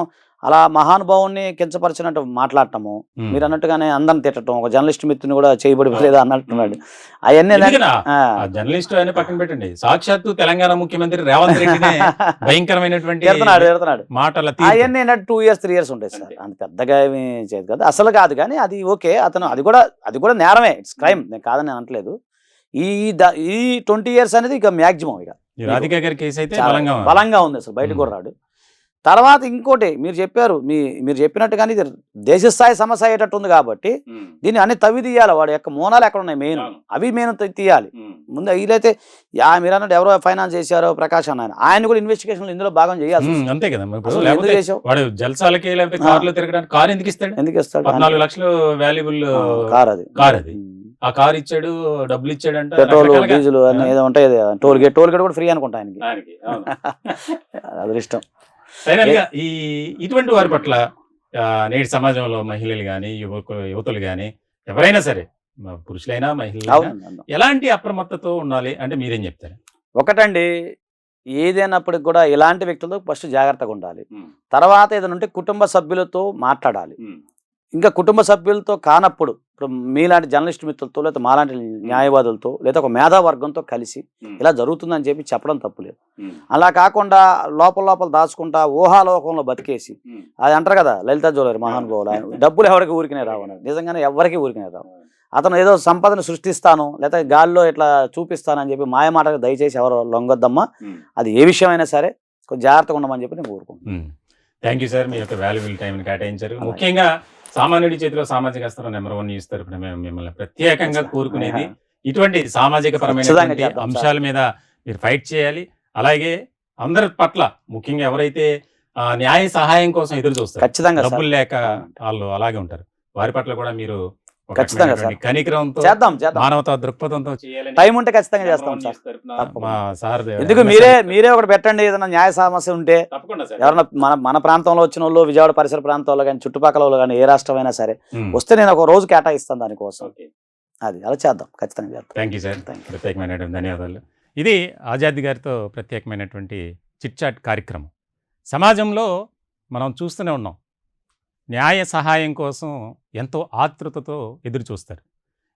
అలా మహానుభావుని కించపరిచినట్టు మాట్లాడటము, మీరు అన్నట్టుగానే అందరిని తిట్టడం, ఒక జర్నలిస్ట్ మిత్రుని కూడా చేయబడిపోలేదు అన్నట్టున్నాడు. అవన్నీ జర్నలిస్ట్ అని పక్కన పెట్టండి, సాక్షాత్తు తెలంగాణ ముఖ్యమంత్రి రేవంత్ రెడ్డి భయంకరమైనటువంటి మాటలు అవన్నీ 2 years 3 years ఉంటాయి సార్. అంత పెద్దగా ఏమి చేయదు కదా, అసలు కాదు. కానీ అది ఓకే, అతను అది కూడా నేరమే, ఇట్స్ క్రైమ్, నేను కాదని అనట్లేదు. ఈ 20 years అనేది ఇక మ్యాక్సిమం ఇక రాధికా గారి కేసు అయితే బలంగా ఉంది అసలు, బయటకు కూడా రాడు. తర్వాత ఇంకోటి మీరు చెప్పారు, మీరు చెప్పినట్టుగానే ఇది దేశస్థాయి సమస్య అయ్యేటట్టు ఉంది కాబట్టి దీన్ని అన్ని తవ్వి తీయాలి. వాడి యొక్క మూలాలు ఎక్కడ ఉన్నాయి, మెయిన్ తీయాలి ముందు. వీలైతే మీరు అన్నట్టు ఎవరో ఫైనాన్స్ చేశారో ప్రకాష్ అన్న, ఆయన కూడా ఇన్వెస్టిగేషన్ ఇందులో భాగం చేయాలి. అంతే కదా, వాడు జల్సాలకి లేకపోతే కార్లో తిరగడానికి కార్ ఎందుకు ఇస్తాడు? 14 లక్షలు వాల్యుబుల్ కార్ అది. ఆ కార్ ఇచ్చాడు, డబ్బులు ఇచ్చాడంట, పెట్రోల్ డీజిల్ అన్నీ ఏదో ఉంటాయి. టోల్ గేట్ కూడా ఫ్రీ అనుకుంటా ఆయనకి, అదృష్టం. ఫైనల్ గా ఇటువంటి వారి పట్ల నేటి సమాజంలో మహిళలు గాని యువతులు గాని ఎవరైనా సరే, పురుషులైనా మహిళలైనా ఎలాంటి అప్రమత్తతో ఉండాలి అంటే మీరేం చెప్తారు? ఒకటండి, ఏదైనప్పటికి కూడా ఇలాంటి వ్యక్తులతో ఫస్ట్ జాగ్రత్తగా ఉండాలి. తర్వాత ఏదైనా ఉంటే కుటుంబ సభ్యులతో మాట్లాడాలి. ఇంకా కుటుంబ సభ్యులతో కానప్పుడు ఇప్పుడు మీలాంటి జర్నలిస్ట్ మిత్రులతో, లేదా మాలాంటి న్యాయవాదులతో, లేదా ఒక మేధావర్గంతో కలిసి ఇలా జరుగుతుందని చెప్పి చెప్పడం తప్పులేదు. అలా కాకుండా లోపల దాచుకుంటా ఊహాలోకంలో బతికేసి, అది అంటారు కదా లలితా జ్యువెలరీ మహానుభావులు, ఆయన డబ్బులు ఎవరికి ఊరికినే రావు, నిజంగానే ఎవరికి ఊరికినే రావు. అతను ఏదో సంపదను సృష్టిస్తాను లేదా గాల్లో ఇట్లా చూపిస్తానని చెప్పి మాయమాటకు దయచేసి ఎవరు లొంగొద్దమ్మా. అది ఏ విషయమైనా సరే కొంచెం జాగ్రత్తగా ఉండమని చెప్పి నేను కోరుకుంటున్నాను. థ్యాంక్ యూ సార్, మీ యొక్క వాల్యుబుల్ టైంని కేటాయించారు. ముఖ్యంగా సామాన్యుడి చేతిలో సామాజిక అస్త్రం నెంబర్ 1 న్యూస్ తరపున మేము మిమ్మల్ని ప్రత్యేకంగా కోరుకునేది ఇటువంటి సామాజిక పరమైన అంశాల మీద మీరు ఫైట్ చేయాలి. అలాగే అందరి పట్ల ముఖ్యంగా ఎవరైతే న్యాయ సహాయం కోసం ఎదురు చూస్తారు, ఖచ్చితంగా డబ్బులు లేక వాళ్ళు అలాగే ఉంటారు, వారి పట్ల కూడా మీరు ఖచ్చితంగా సార్ కనికరంతో చేద్దాం మానవతా దృక్పథంతో చేయాలని టైం ఉంటే ఖచ్చితంగా చేస్తాం సార్. మా సార్ ఎందుకు మీరే ఒకటి పెట్టండి, ఏదైనా న్యాయ సమస్య ఉంటే తప్పకుండా సార్. ఎవరన్నా మన ప్రాంతంలో వచ్చిన వాళ్ళు, విజయవాడ పరిసర ప్రాంతాల్లో కానీ చుట్టుపక్కల వాళ్ళు కానీ ఏ రాష్ట్రం అయినా సరే వస్తే నేను ఒక రోజు కేటాయిస్తాను దానికోసం. అది అలా చేద్దాం, ఖచ్చితంగా చేద్దాం. థ్యాంక్ యూ సార్, ప్రత్యేకమైనటువంటి ధన్యవాదాలు. ఇది ఆజాద్ గారితో ప్రత్యేకమైనటువంటి చిట్ చాట్ కార్యక్రమం. సమాజంలో మనం చూస్తూనే ఉన్నాం, న్యాయ సహాయం కోసం ఎంతో ఆతృతతో ఎదురు చూస్తారు.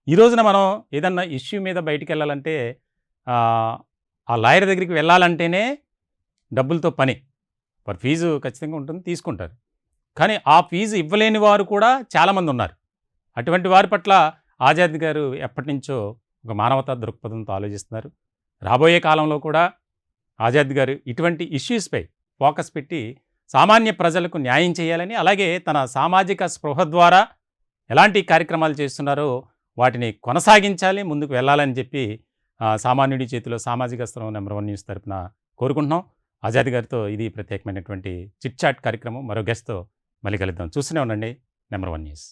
ఈ రోజున మనం ఏదన్నా ఇష్యూ మీద బయటికి వెళ్ళాలంటే ఆ లాయర్ దగ్గరికి వెళ్ళాలంటేనే డబ్బులతో పని. వారి ఫీజు ఖచ్చితంగా ఉంటుంది, తీసుకుంటారు. కానీ ఆ ఫీజు ఇవ్వలేని వారు కూడా చాలామంది ఉన్నారు. అటువంటి వారి పట్ల ఆజాద్ గారు ఎప్పటి నుంచో ఒక మానవతా దృక్పథంతో ఆలోచిస్తున్నారు. రాబోయే కాలంలో కూడా ఆజాద్ గారు ఇటువంటి ఇష్యూస్పై ఫోకస్ పెట్టి సామాన్య ప్రజలకు న్యాయం చేయాలని, అలాగే తన సామాజిక స్పృహ ద్వారా ఎలాంటి కార్యక్రమాలు చేస్తున్నారో వాటిని కొనసాగించాలి, ముందుకు వెళ్ళాలని చెప్పి సామాన్యుడి చేతిలో సామాజిక అస్త్రం నెంబర్ 1 న్యూస్ తరపున కోరుకుంటున్నాం. ఆజాద్ గారితో ఇది ప్రత్యేకమైనటువంటి చిట్ చాట్ కార్యక్రమం. మరో గెస్ట్తో మళ్ళీ కలుద్దాం. చూస్తూనే ఉండండి నెంబర్ 1 న్యూస్.